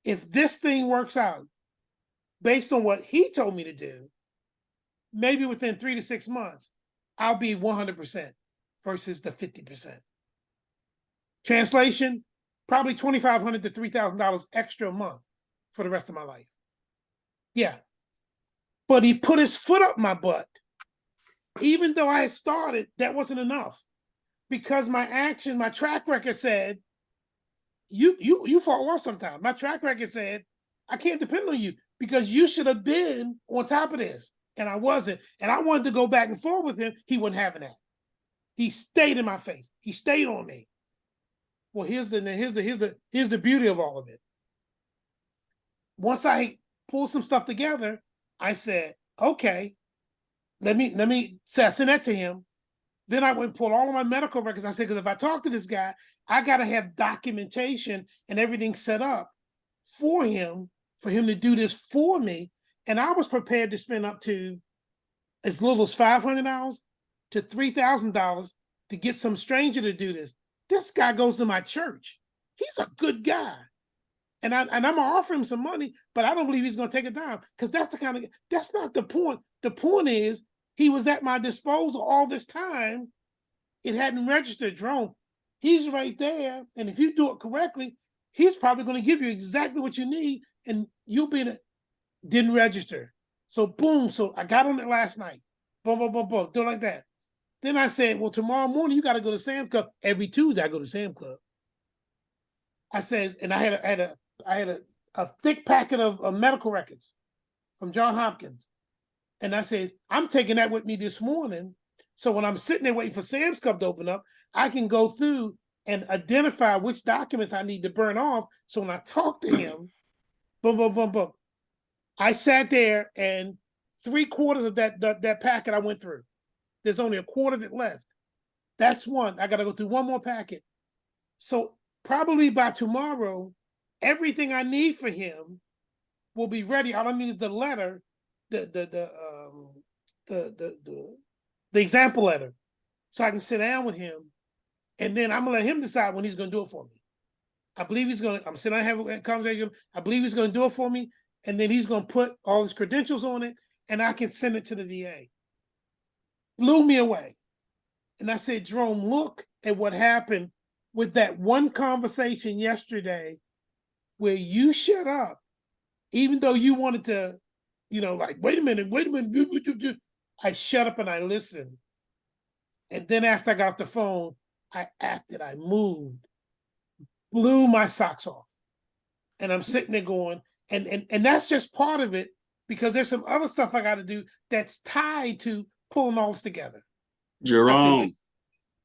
If this thing works out based on what he told me to do, maybe within 3 to 6 months, I'll be 100% versus the 50%. Translation, probably $2,500 to $3,000 extra a month for the rest of my life. Yeah. But he put his foot up my butt. Even though I had started, that wasn't enough. Because my action, my track record said, you fall off sometimes. My track record said, I can't depend on you because you should have been on top of this. And I wasn't. And I wanted to go back and forth with him. He wasn't having that. He stayed in my face. He stayed on me. Well, here's the beauty of all of it. Once I pulled some stuff together, I said, okay, let me send that to him. Then I went and pulled all of my medical records. I said, because if I talk to this guy, I got to have documentation and everything set up for him to do this for me. And I was prepared to spend up to as little as $500 to $3,000 to get some stranger to do this. This guy goes to my church. He's a good guy. And I'm gonna offer him some money, but I don't believe he's gonna take it down because that's not the point. The point is he was at my disposal all this time. It hadn't registered, Jerome. He's right there, and if you do it correctly, he's probably gonna give you exactly what you need, and you'll be in it. Didn't register. So boom, so I got on it last night. Boom, boom, boom, boom, do it like that. Then I said, well, tomorrow morning you gotta go to Sam's Club. Every Tuesday I go to Sam's Club. I said, and I had a thick packet of medical records from Johns Hopkins. And I said, I'm taking that with me this morning So when I'm sitting there waiting for Sam's Club to open up, I can go through and identify which documents I need to burn off. So when I talk to him, boom, boom, boom, boom. I sat there and 3/4 of that packet I went through. There's only 1/4 of it left. That's one. I got to go through one more packet. So probably by tomorrow, everything I need for him will be ready. All I need is the letter, the example letter, so I can sit down with him, and then I'm gonna let him decide when he's gonna do it for me. I believe he's gonna. I'm sitting down having a conversation. I believe he's gonna do it for me, and then he's gonna put all his credentials on it, and I can send it to the VA. Blew me away. And I said, Jerome, look at what happened with that one conversation yesterday where you shut up, even though you wanted to, like, wait a minute. I shut up and I listened. And then after I got off the phone, I acted, I moved, blew my socks off. And I'm sitting there going, and that's just part of it, because there's some other stuff I got to do that's tied to pulling all this together. Jerome,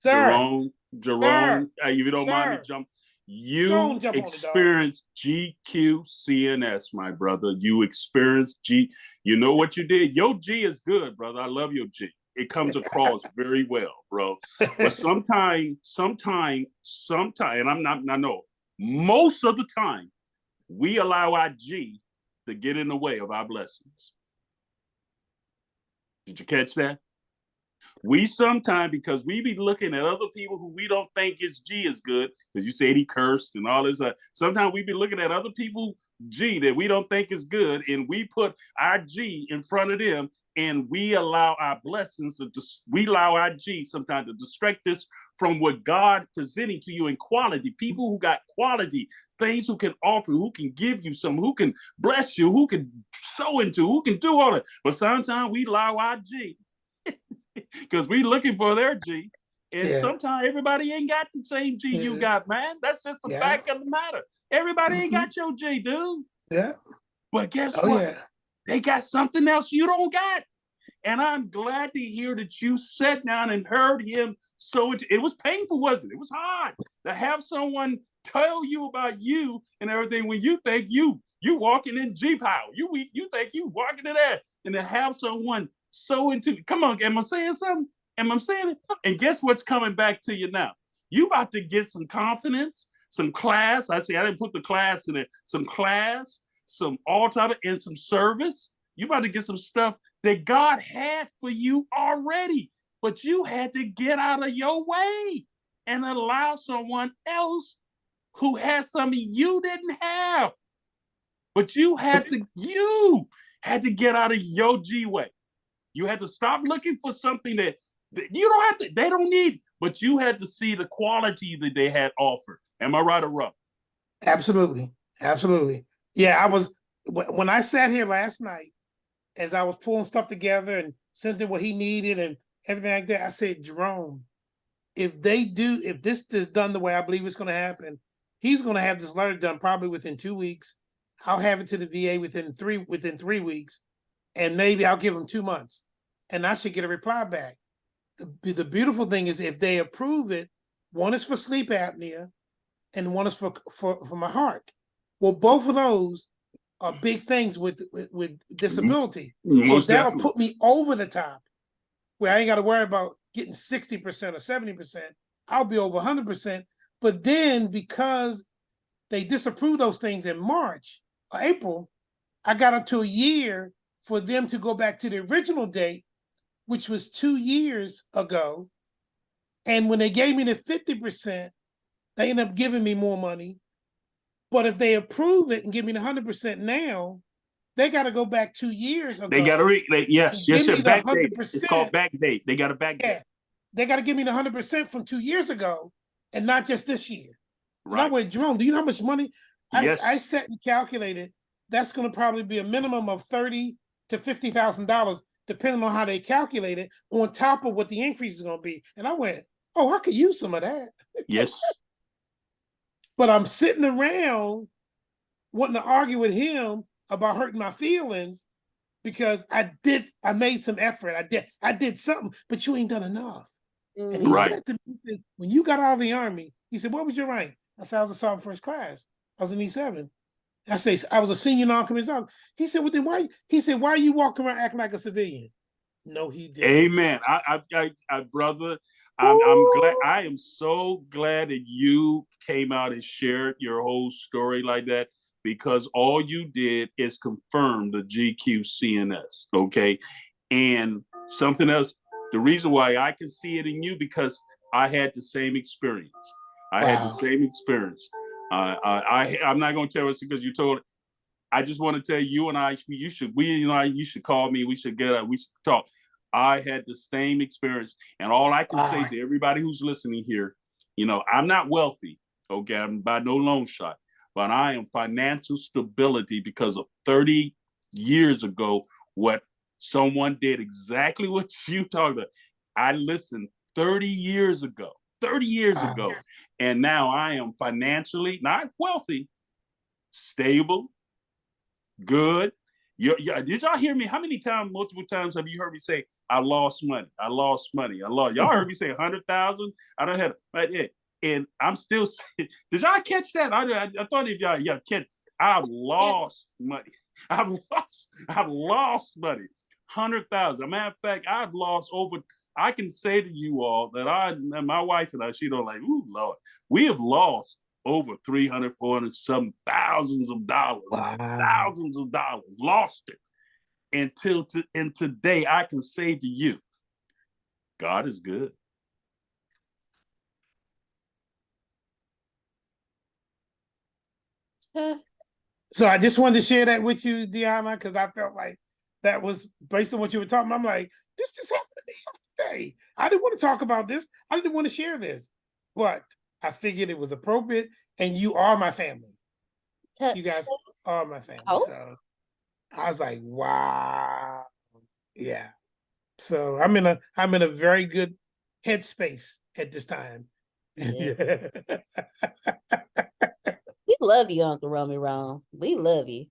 Sir, Jerome, if you don't mind me jump, you experienced GQCNS, my brother. You experienced you know what you did? Your G is good, brother. I love your G. It comes across very well, bro. But sometimes, and I know, most of the time, we allow our G to get in the way of our blessings. Did you catch that? We sometimes, because we be looking at other people who we don't think his G is good, because you said he cursed and all this. Sometimes we be looking at other people G that we don't think is good, and we put our G in front of them, and we allow our blessings we allow our G sometimes to distract us from what God presenting to you in quality. People who got quality things, who can offer, who can give you some, who can bless you, who can sow into, who can do all that. But sometimes we allow our G. Because we looking for their G, and sometimes everybody ain't got the same G you got, man. That's just the fact of the matter. Everybody ain't got your G, dude. Yeah. But guess what? They got something else you don't got. And I'm glad to hear that you sat down and heard him. So it was painful, wasn't it? It was hard to have someone tell you about you and everything when you think you walking in G power. You think you walking in there, and to have someone so into, come on, am I saying something? Am I saying it? And guess what's coming back to you now? You about to get some confidence, some class. I didn't put the class in it. Some class, some all-time, and some service. You about to get some stuff that God had for you already, but you had to get out of your way and allow someone else who has something you didn't have. But you had to get out of your G way. You had to stop looking for something that you don't have to, they don't need, but you had to see the quality that they had offered. Am I right or wrong? Absolutely. Absolutely. Yeah, when I sat here last night, as I was pulling stuff together and sending what he needed and everything like that, I said, Jerome, if this is done the way I believe it's going to happen, he's going to have this letter done probably within 2 weeks. I'll have it to the VA within 3 weeks. And maybe I'll give them 2 months, and I should get a reply back. The beautiful thing is, if they approve it, one is for sleep apnea and one is for my heart. Well, both of those are big things with disability. Most so that'll definitely put me over the top, where I ain't got to worry about getting 60% or 70%. I'll be over 100%. But then, because they disapprove those things in March or April, I got up to a year for them to go back to the original date, which was 2 years ago. And when they gave me the 50%, they ended up giving me more money. But if they approve it and give me the 100% now, they got to go back 2 years ago. They got to yes, back date. It's called back date. They got a back date. They got to give me the 100% from 2 years ago, and not just this year. Right. And I went, Jerome, do you know how much money? I sat and calculated. That's going to probably be a minimum of $30,000 to $50,000, depending on how they calculate it, on top of what the increase is going to be. And I went, I could use some of that. Yes. But I'm sitting around wanting to argue with him about hurting my feelings, because I made some effort. I did something, but you ain't done enough. And he Right. said to me, when you got out of the Army, he said, what was your rank? I said, I was a sergeant first class. I was in E7. I say, I was a senior non-commissioned officer. He said, well, then why? He said, why are you walking around acting like a civilian? No, he didn't. Amen. Brother, I'm glad. I am so glad that you came out and shared your whole story like that, because all you did is confirm the GQCNS. Okay. And something else, the reason why I can see it in you, because I had the same experience. I had the same experience. I'm not going to tell us because you told. I just want to tell you and I, you should call me. We should talk. I had the same experience, and all I can say to everybody who's listening here, I'm not wealthy. Okay, I'm by no long shot, but I am financial stability because of 30 years ago, what someone did exactly what you talked about. I listened 30 years ago, and now I am financially not wealthy, stable, good. Did y'all hear me? How many times, multiple times have you heard me say, I lost money? I lost money. Y'all heard me say 100,000? I don't have it. And I'm still saying, did y'all catch that? I thought if y'all catch, I've lost money. I've lost money. 100,000. Matter of fact, I've lost over. I can say to you all that my wife and I, she don't like, ooh, Lord, we have lost over 300, 400, some thousands of dollars, thousands of dollars, lost it. And today I can say to you, God is good. So I just wanted to share that with you, Deanna, because I felt like that was based on what you were talking about. I'm like, this just happened to me yesterday. I didn't want to talk about this. I didn't want to share this, but I figured it was appropriate, and you are my family. You guys are my family. So I was like, wow. Yeah. So I'm in a very good headspace at this time. Yeah. We love you, Uncle Romy Ron. We love you.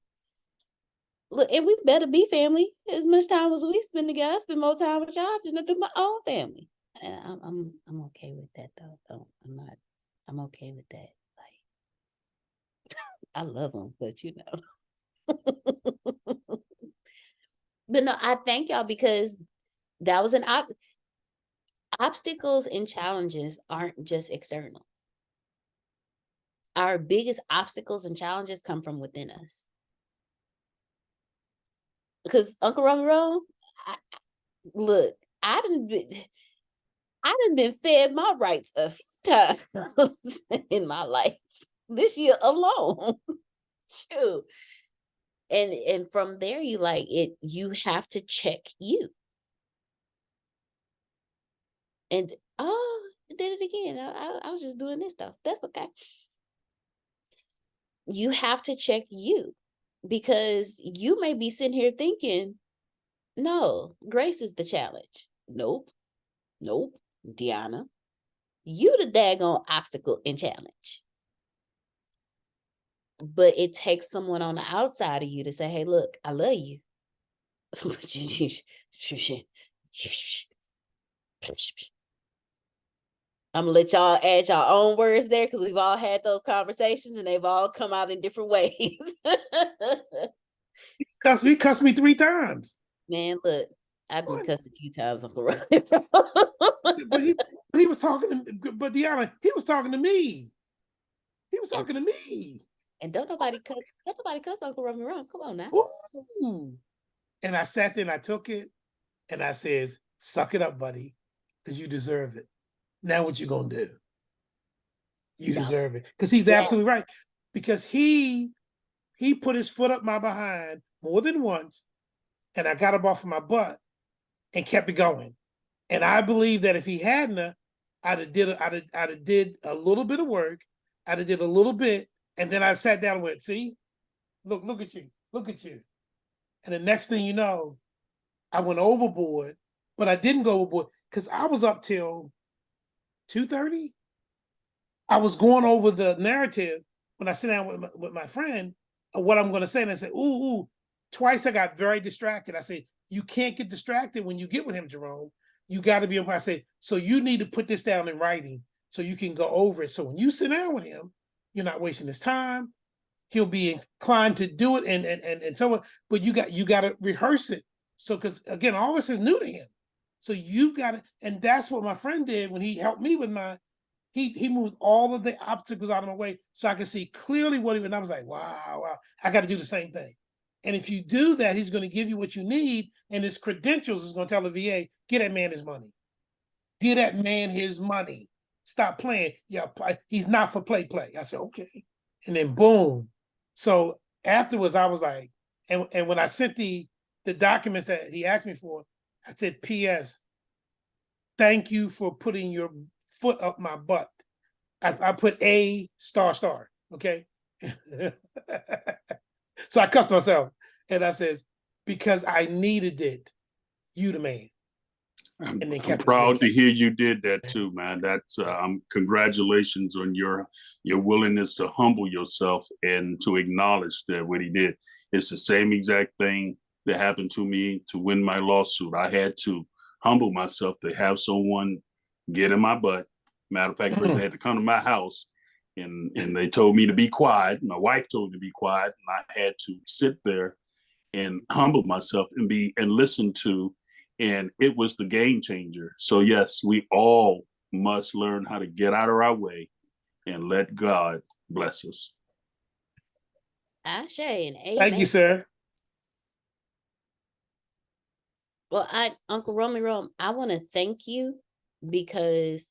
Look, and we better be family. As much time as we spend together, I spend more time with y'all than I do my own family. And I'm okay with that though. I'm okay with that. Like, I love them, but But no, I thank y'all, because that was an obstacles and challenges aren't just external. Our biggest obstacles and challenges come from within us. Because Uncle Romero, look, I done been fed my rights a few times in my life this year alone. Shoot. And from there, you have to check you. And I did it again. I was just doing this stuff. That's okay. You have to check you, because you may be sitting here thinking, no, Grace is the challenge. Nope. Deanna, you the daggone obstacle and challenge. But it takes someone on the outside of you to say, hey, look, I love you. I'm gonna let y'all add your own words there, because we've all had those conversations and they've all come out in different ways. He cussed me 3 times. Man, look, I've been cussed a few times, Uncle Ron. But he was talking to, but Deanna, he was talking to me. He was talking to me. And don't nobody cuss Uncle Ron Ron. Come on now. Ooh. And I sat there and I took it and I says, suck it up, buddy, because you deserve it. Now what you gonna do? You deserve it. Because he's absolutely right. Because he put his foot up my behind more than once, and I got up off of my butt and kept it going. And I believe that if he hadn't, I'd have did a little bit of work. I'd have did a little bit, and then I sat down and went, see, look at you. And the next thing you know, I went overboard, but I didn't go overboard because I was up till 2:30. I was going over the narrative when I sit down with my friend of what I'm going to say, and I said, ooh, twice I got very distracted. I said, you can't get distracted when you get with him, Jerome. You got to be able, I say, so you need to put this down in writing so you can go over it. So when you sit down with him, you're not wasting his time. He'll be inclined to do it and so on, but you got to rehearse it. So, because again, all this is new to him. So you got to, and that's what my friend did when he helped me with my, he moved all of the obstacles out of my way so I could see clearly what he was. And I was like, wow, I got to do the same thing. And if you do that, he's going to give you what you need, and his credentials is going to tell the VA, get that man his money. Get that man his money. Stop playing. Yeah, he's not for play. I said, okay. And then boom. So afterwards, I was like, and when I sent the documents that he asked me for, I said, P.S. Thank you for putting your foot up my butt. I put A ***, okay? So I cussed myself and I said, because I needed it, you the man. I'm proud to hear you did that too, man. That's congratulations on your willingness to humble yourself and to acknowledge that what he did. It's the same exact thing that happened to me to win my lawsuit. I had to humble myself to have someone get in my butt. Matter of fact, first they had to come to my house and they told me to be quiet. My wife told me to be quiet, and I had to sit there and humble myself and listen to. And it was the game changer. So yes, we all must learn how to get out of our way and let God bless us. Ashe and amen. Thank you, sir. Well, Uncle Romero, I want to thank you because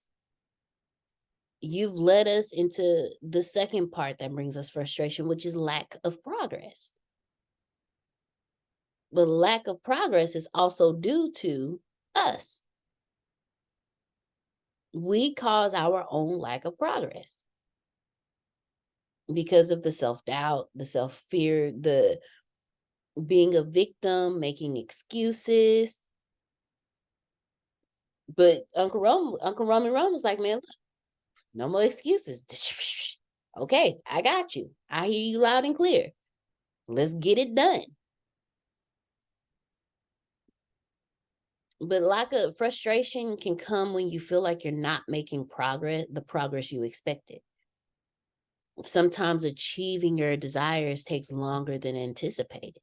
you've led us into the second part that brings us frustration, which is lack of progress. But lack of progress is also due to us. We cause our own lack of progress because of the self-doubt, the self-fear, the being a victim, making excuses. But Uncle Roman was like, man, look, no more excuses. Okay, I got you. I hear you loud and clear. Let's get it done. But lack of frustration can come when you feel like you're not making the progress you expected. Sometimes achieving your desires takes longer than anticipated.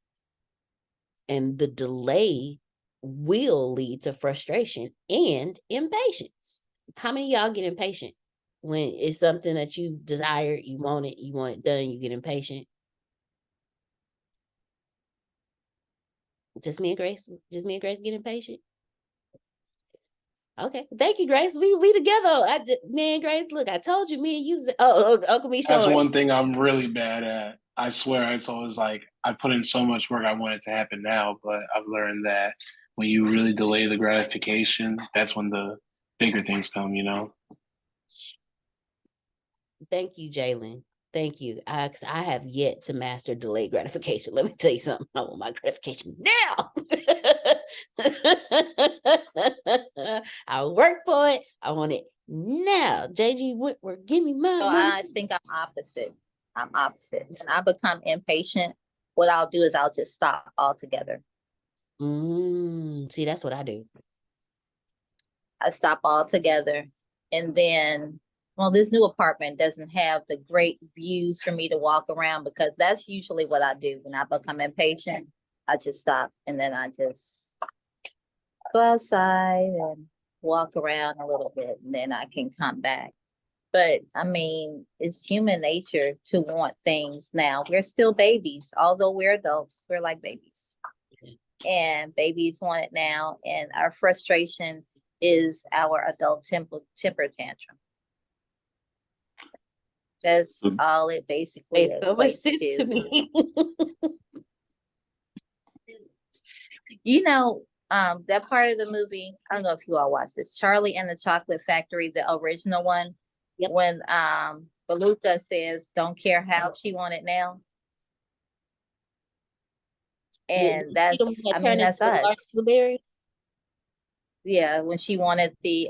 And the delay will lead to frustration and impatience. How many of y'all get impatient when it's something that you desire, you want it done, you get impatient? Just me and Grace get impatient? Okay, thank you, Grace. We together. Me and Grace, look, I told you, me and you. Uncle me That's showing. one thing I'm really bad at. I swear, it's always like I put in so much work. I want it to happen now, but I've learned that when you really delay the gratification, that's when the bigger things come. You know. Thank you, Jalen. Thank you. I have yet to master delayed gratification. Let me tell you something. I want my gratification now. I'll work for it. I want it now. JG Whitworth, give me my So money. I think I'm opposite. When I become impatient, what I'll do is I'll just stop altogether. See, that's what I do. I stop altogether. And then, well, this new apartment doesn't have the great views for me to walk around, because that's usually what I do. When I become impatient, I just stop and then I just go outside and walk around a little bit, and then I can come back. But I mean, it's human nature to want things now. We're still babies. Although we're adults, we're like babies. And babies want it now. And our frustration is our adult temper tantrum. That's all it basically equates to. me. You know, that part of the movie, I don't know if you all watched this, Charlie and the Chocolate Factory, the original one. Yep. When Beluga says, don't care how she want it now. And that's us. Yeah, when she wanted the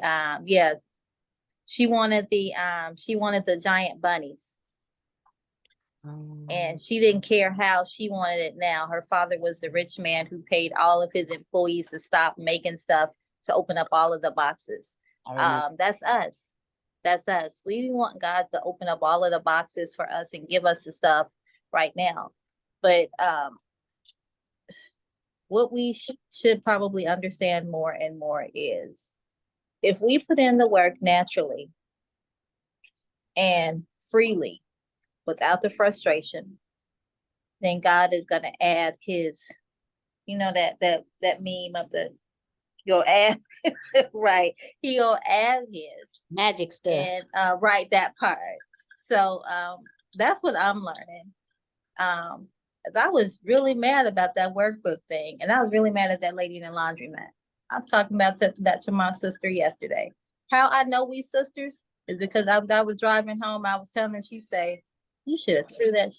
she wanted the giant bunnies. And she didn't care how, she wanted it now. Her father was a rich man who paid all of his employees to stop making stuff to open up all of the boxes. That's us. That's us. We want God to open up all of the boxes for us and give us the stuff right now. But what we should probably understand more and more is, if we put in the work naturally and freely, without the frustration, then God is going to add his, that meme of the, you'll add, right. He'll add his magic stuff. And right, that part. So that's what I'm learning. I was really mad about that workbook thing. And I was really mad at that lady in the laundromat. I was talking about that to my sister yesterday. How I know we sisters is because I was driving home. I was telling her, she say, you should have threw that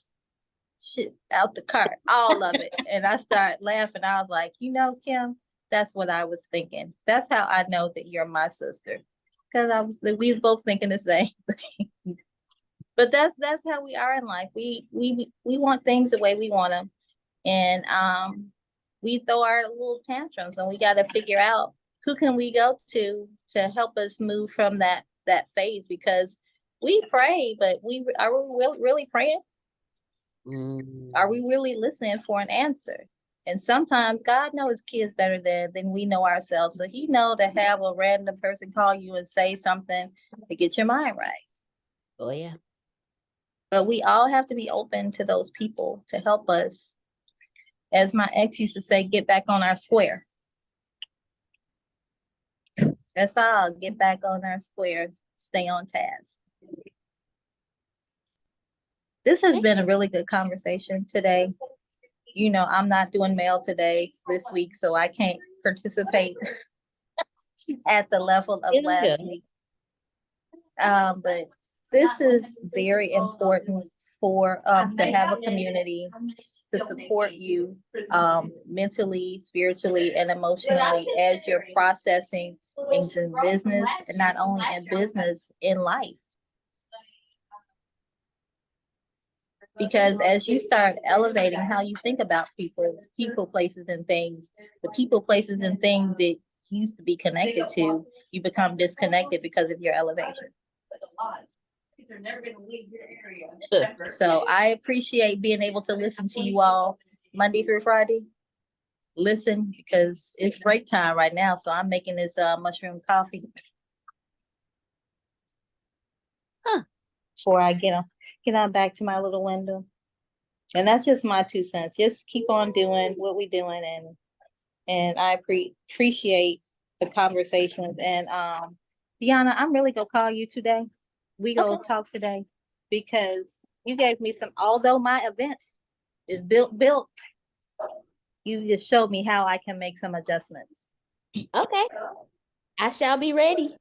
shit out the cart, all of it. And I started laughing. I was like, Kim, that's what I was thinking. That's how I know that you're my sister. Because we was both thinking the same thing. But that's how we are in life. We want things the way we want them. And we throw our little tantrums, and we got to figure out who can we go to help us move from that phase, because we pray, but are we really praying? Are we really listening for an answer? And sometimes God knows his kids better than we know ourselves. So he know to have a random person call you and say something to get your mind right. Oh yeah. But we all have to be open to those people to help us. As my ex used to say, get back on our square. That's all. Get back on our square. Stay on task. This has been a really good conversation today. I'm not doing mail today, this week, so I can't participate at the level of last week. But this is very important for to have a community to support you mentally, spiritually, and emotionally as you're processing things in business, and not only in business, in life. Because as you start elevating how you think about people, places, and things, the people, places, and things that you used to be connected to, you become disconnected because of your elevation. So I appreciate being able to listen to you all Monday through Friday. Listen, because it's break time right now, so I'm making this mushroom coffee. Before I get on back to my little window. And that's just my 2 cents. Just keep on doing what we're doing, and I appreciate the conversations. And Deanna, I'm really gonna call you today. We gonna talk today, because you gave me some, although my event is built, you just showed me how I can make some adjustments. Okay. I shall be ready.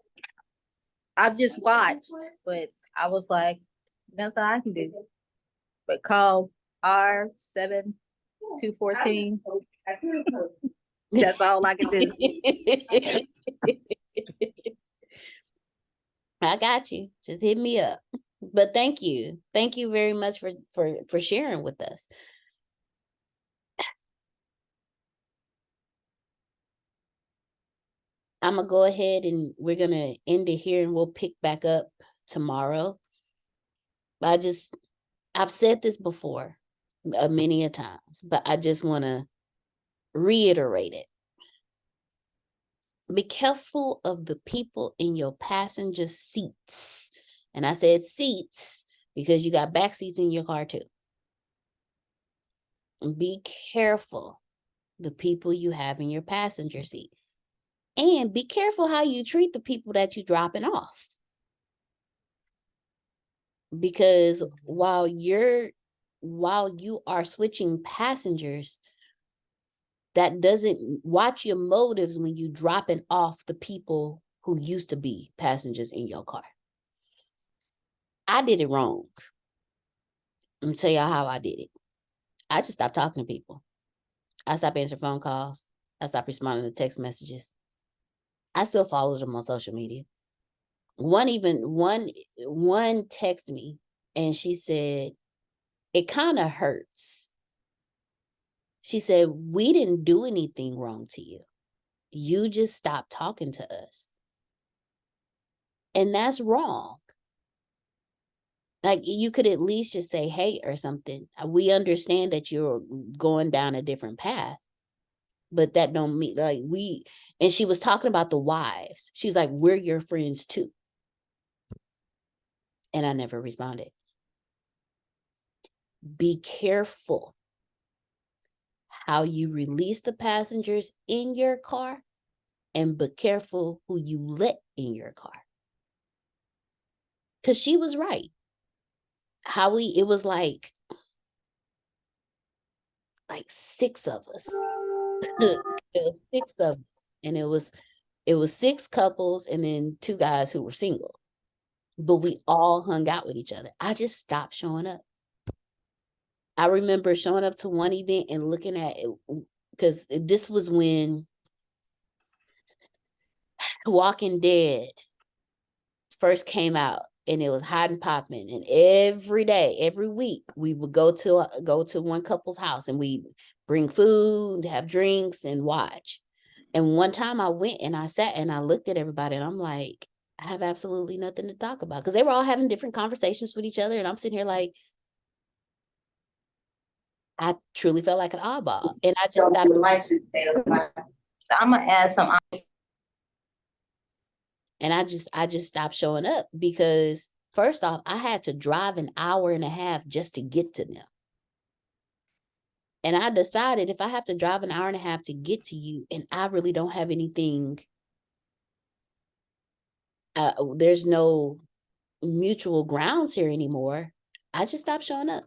I've just watched, but I was like, nothing I can do but call R7214. That's all I can do. I got you. Just hit me up. But thank you. Thank you very much for sharing with us. I'm going to go ahead and we're going to end it here, and we'll pick back up tomorrow. I've said this before many a times, but I just want to reiterate it. Be careful of the people in your passenger seats. And I said seats because you got back seats in your car too. Be careful the people you have in your passenger seat. And be careful how you treat the people that you're dropping off. Because while you are switching passengers, that doesn't watch your motives when you dropping off the people who used to be passengers in your car. I did it wrong. I'm gonna tell y'all how I did it. I just stopped talking to people. I stopped answering phone calls. I stopped responding to text messages. I still follow them on social media. One texted me and she said, it kind of hurts. She said, we didn't do anything wrong to you. You just stopped talking to us. And that's wrong. Like, you could at least just say, hey, or something. We understand that you're going down a different path, but that don't mean like and she was talking about the wives. She was like, we're your friends too. And I never responded. Be careful how you release the passengers in your car, and be careful who you let in your car. Because she was right. It was like 6 of us. It was 6 of us. And it was 6 couples and then 2 guys who were single. But we all hung out with each other. I just stopped showing up. I remember showing up to one event and looking at it, because this was when Walking Dead first came out, and it was hot and popping. And every day, every week, we would go to one couple's house, and we bring food, have drinks, and watch. And one time I went and I sat and I looked at everybody, and I'm like, I have absolutely nothing to talk about, because they were all having different conversations with each other, and I'm sitting here like, I truly felt like an oddball, and I just stopped. I'm gonna add some. And I just stopped showing up, because first off, I had to drive an hour and a half just to get to them. And I decided, if I have to drive an hour and a half to get to you, and I really don't have anything, there's no mutual grounds here anymore, I just stopped showing up.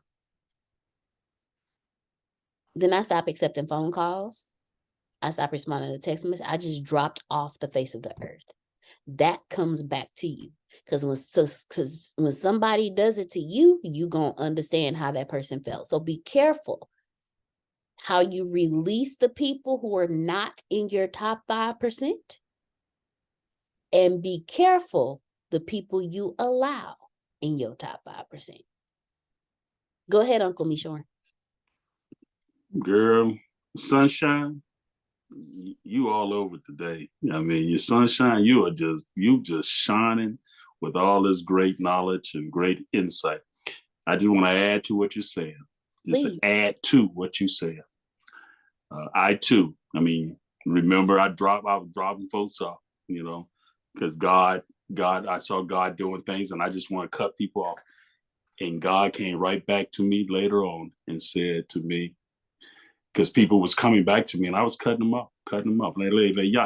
Then I stopped accepting phone calls. I stopped responding to text messages. I just dropped off the face of the earth. That comes back to you. Because when somebody does it to you, you gonna understand how that person felt. So be careful how you release the people who are not in your top 5%. And be careful the people you allow in your top 5%. Go ahead, Uncle Mishorn. Girl, sunshine, you all over today. I mean, your sunshine, you just shining with all this great knowledge and great insight. I just want to add to what you're saying. Just Please. add to what you said. I too, I mean, remember I was dropping folks off, because I saw God doing things, and I just want to cut people off. And God came right back to me later on and said to me, because people was coming back to me, and I was cutting them off. Y'all,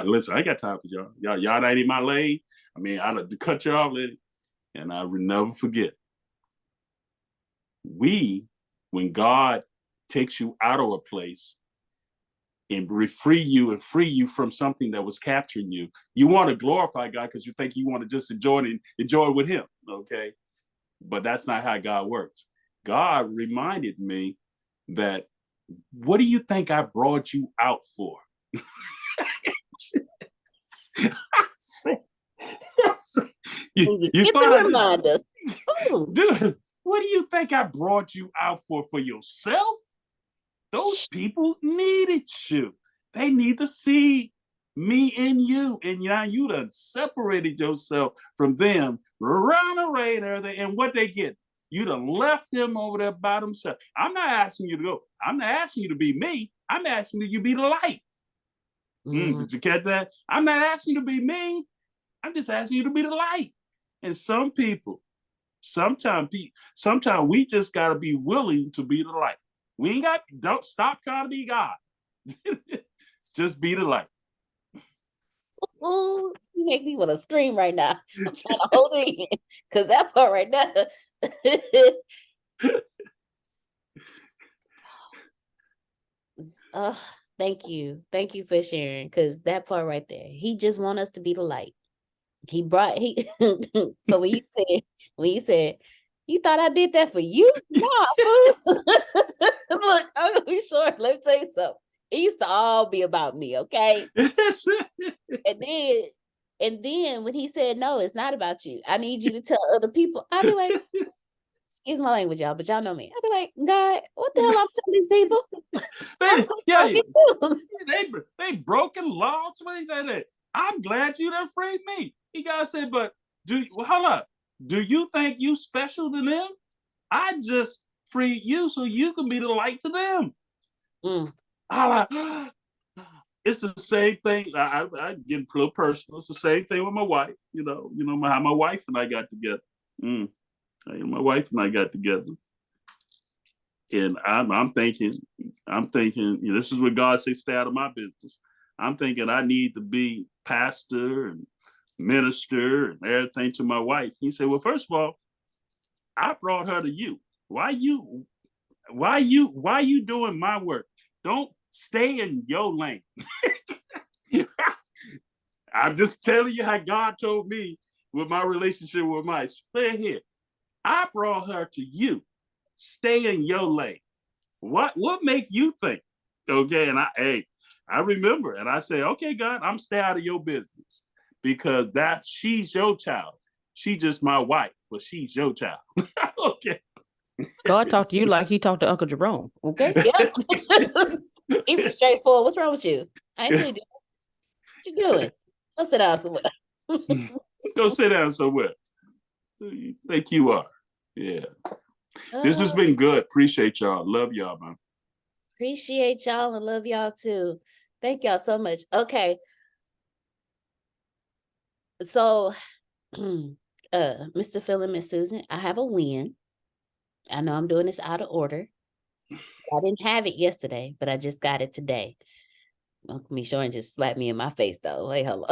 listen, I ain't got time for y'all. Y'all ain't in my lane. I mean, I'd cut you off, lady. And I will never forget. When God takes you out of a place and free you from something that was capturing you, you want to glorify God, because you think you want to just enjoy it with him, okay? But that's not how God works. God reminded me that, what do you think I brought you out for? you thought I just, dude, what do you think I brought you out for yourself? Those people needed you. They need to see me in you. And now you done separated yourself from them, run away and everything. And what they get? You done left them over there by themselves. I'm not asking you to go. I'm not asking you to be me. I'm asking you to be the light. Did you catch that? I'm not asking you to be me. I'm just asking you to be the light. And some people, sometimes we just got to be willing to be the light. Don't stop trying to be God. Just be the light. Oh, you make me want to scream right now. I'm trying to hold it in, because that part right now. Thank you for sharing, because that part right there, he just want us to be the light. So when you said you thought I did that for you, nah, look, I'm gonna be short. Let me tell you something. It used to all be about me, okay? And then when he said, no, it's not about you, I need you to tell other people, I'll be like, excuse my language, y'all, but y'all know me. I'd be like, God, what the hell I'm telling these people? They broken laws. What is that? I'm glad you done freed me. He God said, but hold up. Do you think you special to them? I just freed you so you can be the light to them. It's the same thing. I get a little personal. It's the same thing with my wife. You know how my wife and I got together. My wife and I got together, and I'm thinking, this is what God says, stay out of my business. I'm thinking I need to be pastor and minister and everything to my wife. He said, well, first of all, I brought her to you. Why you doing my work? Don't stay in your lane. I'm just telling you how God told me with my relationship with my stay here. I brought her to you. Stay in your lane. What make you think? Okay, and I remember, and I say, okay, God, I'm stay out of your business because she's your child. She just my wife, but she's your child. Okay. God talked to you like he talked to Uncle Jerome. Okay. Yep. Even straightforward. What's wrong with you? I ain't doing. What you doing? Go sit down somewhere. Go sit down somewhere. Who you think you are? Yeah. This has been good. Appreciate y'all. Love y'all, man. Appreciate y'all and love y'all too. Thank y'all so much. Okay. So, Mr. Phil and Miss Susan, I have a win. I know I'm doing this out of order. I didn't have it yesterday, but I just got it today. Uncle Mishoran just slapped me in my face though. Wait, hello.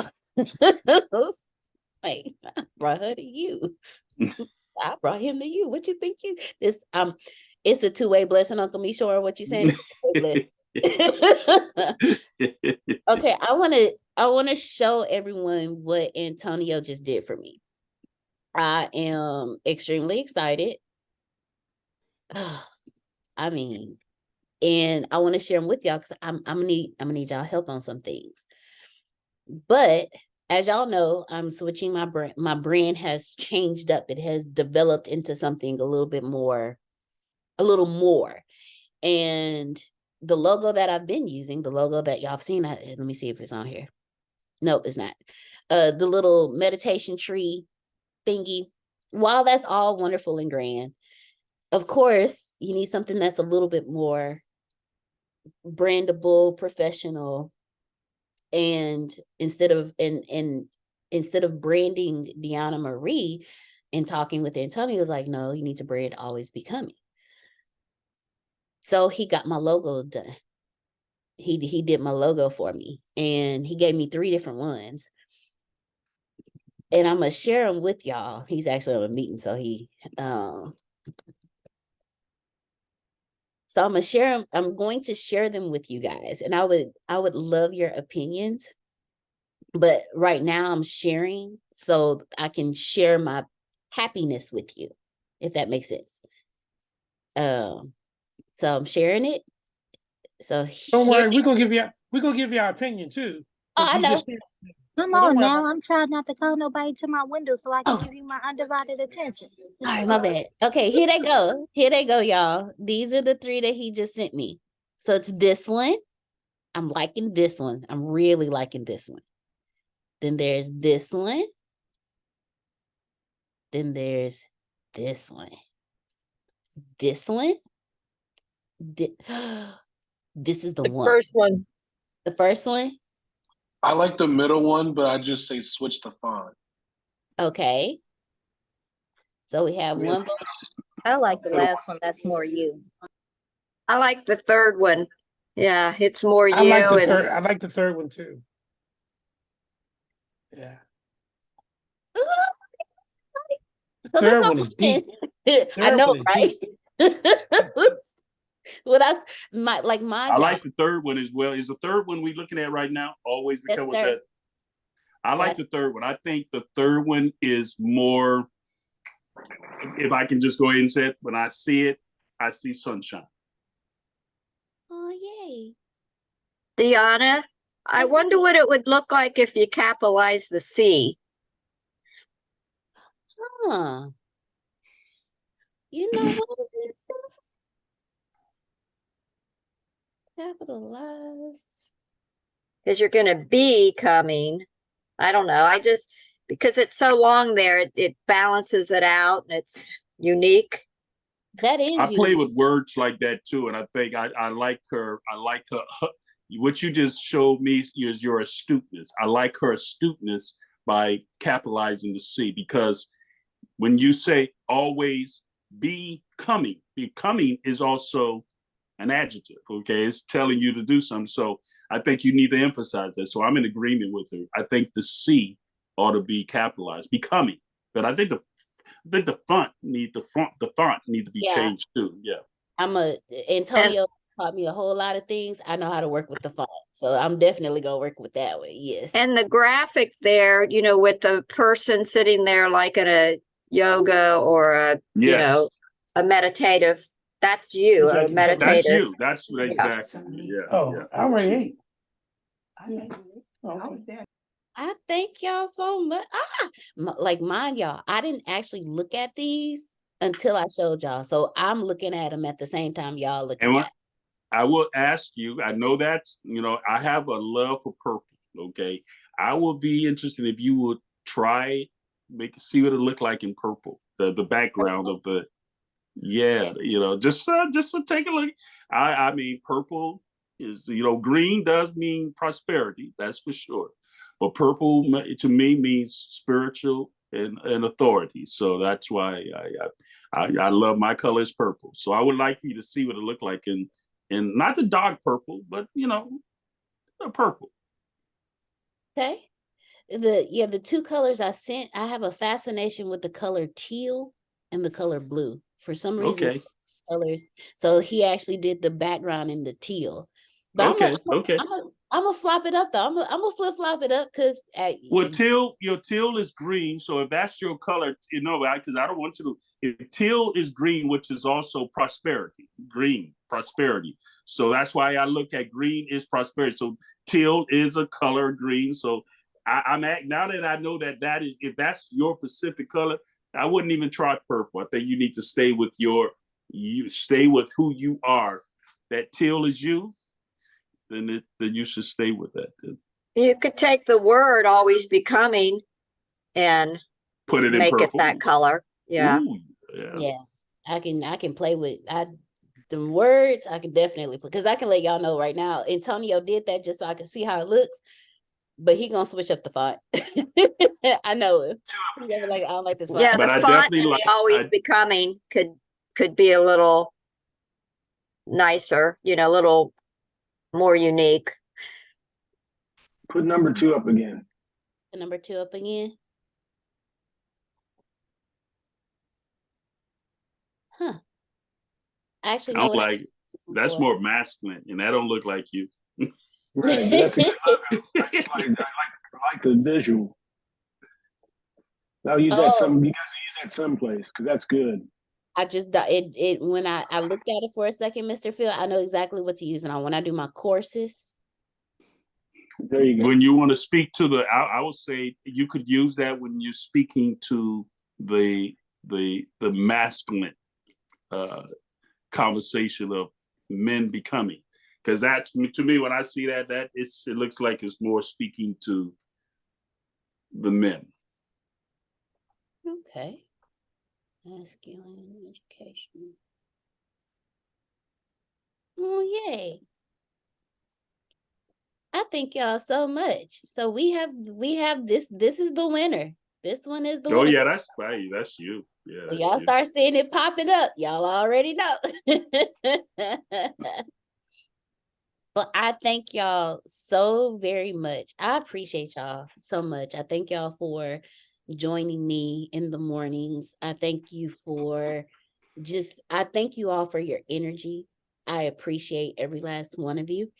Wait, I brought her to you. I brought him to you. What you think it's a two-way blessing, Uncle Mishoran. What you saying? Okay, I wanna show everyone what Antonio just did for me. I am extremely excited. I mean, and I want to share them with y'all because I'm gonna need y'all help on some things. But as y'all know, I'm switching my brand. My brand has changed up. It has developed into something a little more. And the logo that I've been using, the logo that y'all have seen, let me see if it's on here. Nope, it's not. The little meditation tree thingy. While that's all wonderful and grand, of course, you need something that's a little bit more brandable, professional. And instead of branding Deanna Marie and talking with Antonio, was like, no, you need to brand Always Becoming. So he got my logos done. He did my logo for me, and he gave me 3 different ones. And I'm gonna share them with y'all. He's actually on a meeting, so so I'm going to share them with you guys, and I would love your opinions. But right now I'm sharing so I can share my happiness with you, if that makes sense. So I'm sharing it. So don't worry, we're gonna give you our opinion too. Oh, I know. Come on now. I'm trying not to call nobody to my window so I can give you my undivided attention. All right, my bad. Okay, here they go. Here they go, y'all. These are the 3 that he just sent me. So it's this one. I'm liking this one. I'm really liking this one. Then there's this one. Then there's this one. This one. This is the one. First one. The first one? I like the middle one, but I just say switch the font. Okay. So we have one. I like the last one. That's more you. I like the third one. Yeah, it's more you. I like the third one too. Yeah. The third one is deep. I know, right? Well, that's my I like the third one as well. Is the third one we looking at right now? Always Become with that. I like the third one. I think the third one is more. If I can just go ahead and say it, when I see it, I see sunshine. Oh, yay. Deanna, I wonder what it would look like if you capitalize the C. Huh. You know what it is? Capitalized. Because you're going to be coming. I don't know. I just, because it's so long there, it balances it out and it's unique. That is I play unique. with words like that too, and I think I like her. I like her. What you just showed me is your astuteness. I like her astuteness by capitalizing the C, because when you say always becoming is also an adjective. Okay, it's telling you to do something. So I think you need to emphasize that. So I'm in agreement with her. I think the C ought to be capitalized, becoming. But I think the font need to be changed too. Yeah. Antonio taught me a whole lot of things. I know how to work with the font. So I'm definitely gonna work with that one. Yes. And the graphic there, with the person sitting there like in a yoga or a meditative, that's you, a meditative. That's you. That's exactly. Yeah. Oh, yeah. I already ate. I thank y'all so much. Like mine, y'all. I didn't actually look at these until I showed y'all. So I'm looking at them at the same time y'all looking at. I will ask you, I know that's, I have a love for purple, okay? I will be interested if you would try, see what it look like in purple, the background of the, just to take a look. I mean, purple is, green does mean prosperity, that's for sure. But purple to me means spiritual and authority. So that's why I love my color is purple. So I would like for you to see what it looked like in not the dark purple, but a purple. Okay. The two colors I sent, I have a fascination with the color teal and the color blue. For some reason, okay. So he actually did the background in the teal. But I'm gonna flop it up though. I'm gonna flip flop it up because your teal is green. So if that's your color, because I don't want you to. If teal is green, which is also prosperity, green prosperity. So that's why I look at green is prosperity. So teal is a color green. So I'm at now that I know that is, if that's your specific color, I wouldn't even try purple. I think you need to stay with stay with who you are. That teal is you. Then you should stay with that. You could take the word always becoming and put it in make purple. It that color. Yeah. Ooh, yeah. I can play with the words. I can definitely because I can let y'all know right now. Antonio did that just so I can see how it looks, but he gonna switch up the font. I know him. Like I don't like this font. Yeah, but the font and the always becoming could be a little nicer, a little more unique. Put number 2 up again. The number 2 up again. Huh. Actually, I don't that's more masculine, and that don't look like you. Right. That's a good look. I like the visual. I'll use that you guys use that someplace because that's good. I just it when I looked at it for a second, Mr. Phil, I know exactly what to use. And when I do my courses. There you go. When you want to speak to I would say you could use that when you're speaking to the masculine conversation of men becoming, because that's to me when I see that it looks like it's more speaking to the men. Okay. Masculine education. Oh, yay. I thank y'all so much. So we have this is the winner. This one is the winner. Oh yeah, that's right. That's you. Yeah. Well, y'all start seeing it popping up. Y'all already know. Well, I thank y'all so very much. I appreciate y'all so much. I thank y'all for joining me in the mornings. I thank you I thank you all for your energy. I appreciate every last one of you.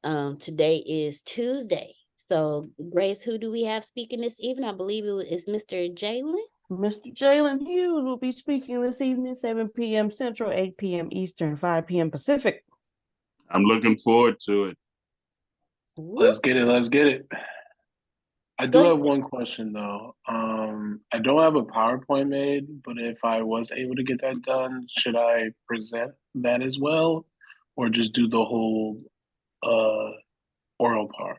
Today is Tuesday. So Grace, who do we have speaking this evening? I believe it is Mr. Jalen. Mr. Jalen Hughes will be speaking this evening, 7 p.m. Central, 8 p.m. Eastern, 5 p.m. Pacific. I'm looking forward to it. Let's get it. I Go do ahead. have one question though. I don't have a PowerPoint made, but if I was able to get that done, should I present that as well, or just do the whole oral part?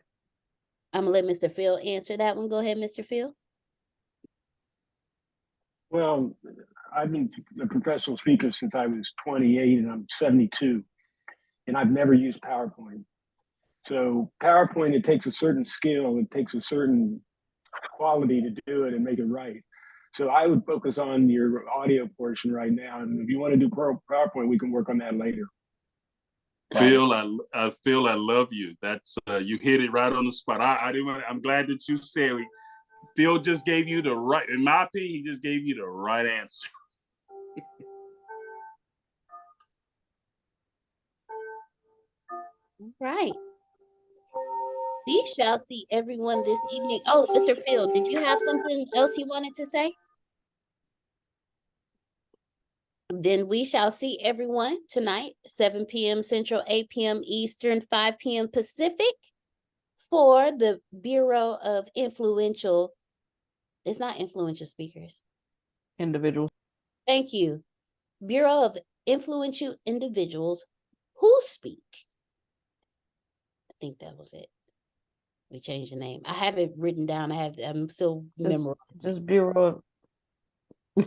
I'm gonna let Mr. Phil answer that one. Go ahead, Mr. Phil. Well, I've been a professional speaker since I was 28 and I'm 72, and I've never used PowerPoint. So PowerPoint, it takes a certain skill, it takes a certain quality to do it and make it right. So I would focus on your audio portion right now. And if you want to do PowerPoint, we can work on that later. Phil, Phil, I love you. That's you hit it right on the spot. I'm glad that you said it. Phil just gave you the right, in my opinion, he just gave you the right answer. Right. We shall see everyone this evening. Oh, Mr. Phil, did you have something else you wanted to say? Then we shall see everyone tonight, 7 p.m. Central, 8 p.m. Eastern, 5 p.m. Pacific for the Bureau of Influential. It's not influential speakers. Individuals. Thank you. Bureau of Influential Individuals Who Speak. I think that was it. We changed the name. I have it written down. I'm still memorizing. Just Bureau of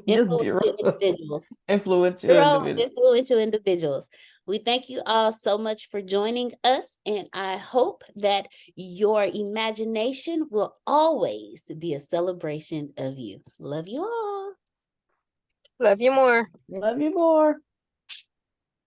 Influential Individuals. Influential Bureau of individuals. Influential Individuals. We thank you all so much for joining us, and I hope that your imagination will always be a celebration of you. Love you all. Love you more. Love you more.